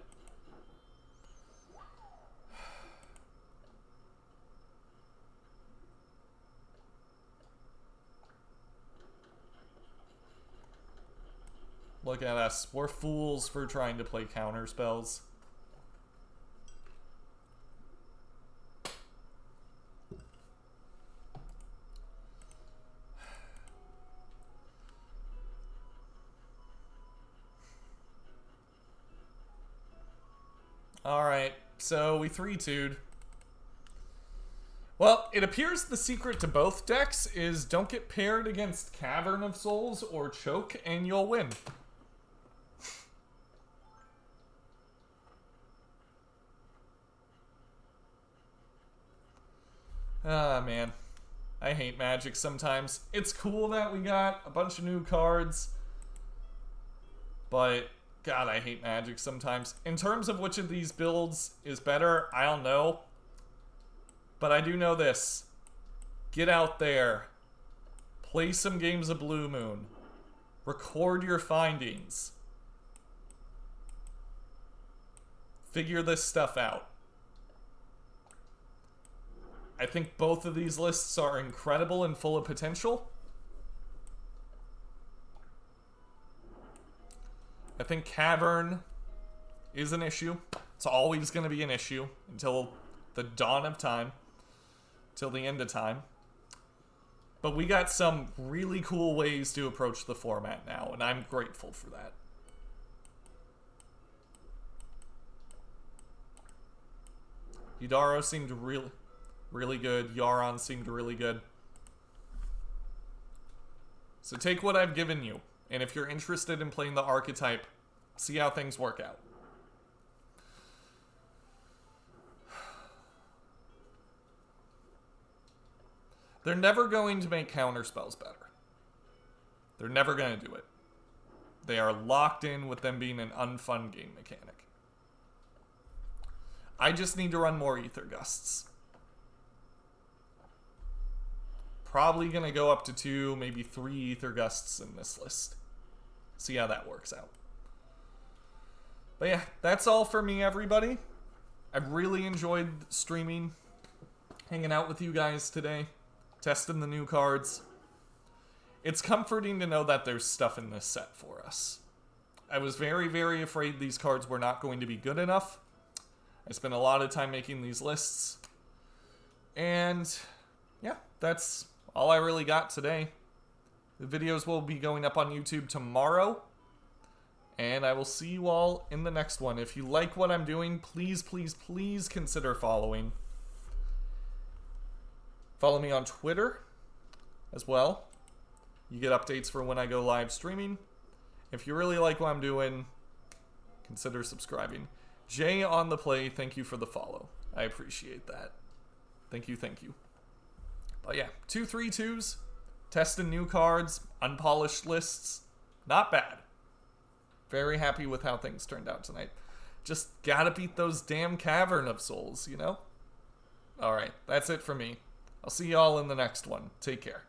Look at us. We're fools for trying to play counter spells. Alright, so we 3-2'd. Well, it appears the secret to both decks is don't get paired against Cavern of Souls or Choke and you'll win. Ah, man. I hate Magic sometimes. It's cool that we got a bunch of new cards, but God, I hate Magic sometimes. In terms of which of these builds is better, I don't know. But I do know this. Get out there. Play some games of Blue Moon. Record your findings. Figure this stuff out. I think both of these lists are incredible and full of potential. I think Cavern is an issue. It's always going to be an issue until the dawn of time, till the end of time. But we got some really cool ways to approach the format now, and I'm grateful for that. Hidaro seemed really good. Yorion seemed really good. So take what I've given you, and if you're interested in playing the archetype, see how things work out. They're never going to make counterspells better. They're never going to do it. They are locked in with them being an unfun game mechanic. I just need to run more Ether Gusts. Probably going to go up to 2, maybe 3 Ether Gusts in this list. See how that works out. But yeah, that's all for me, everybody. I've really enjoyed streaming, hanging out with you guys today, testing the new cards. It's comforting to know that there's stuff in this set for us. I was very, very afraid these cards were not going to be good enough. I spent a lot of time making these lists. And yeah, that's all I really got today. The videos will be going up on YouTube tomorrow. And I will see you all in the next one. If you like what I'm doing, please, please, please consider following. Follow me on Twitter as well. You get updates for when I go live streaming. If you really like what I'm doing, consider subscribing. Jay on the play, thank you for the follow. I appreciate that. Thank you, thank you. But yeah, 2-3-2s, testing new cards, unpolished lists. Not bad. Very happy with how things turned out tonight. Just gotta beat those damn Cavern of Souls, you know? Alright, that's it for me. I'll see y'all in the next one. Take care.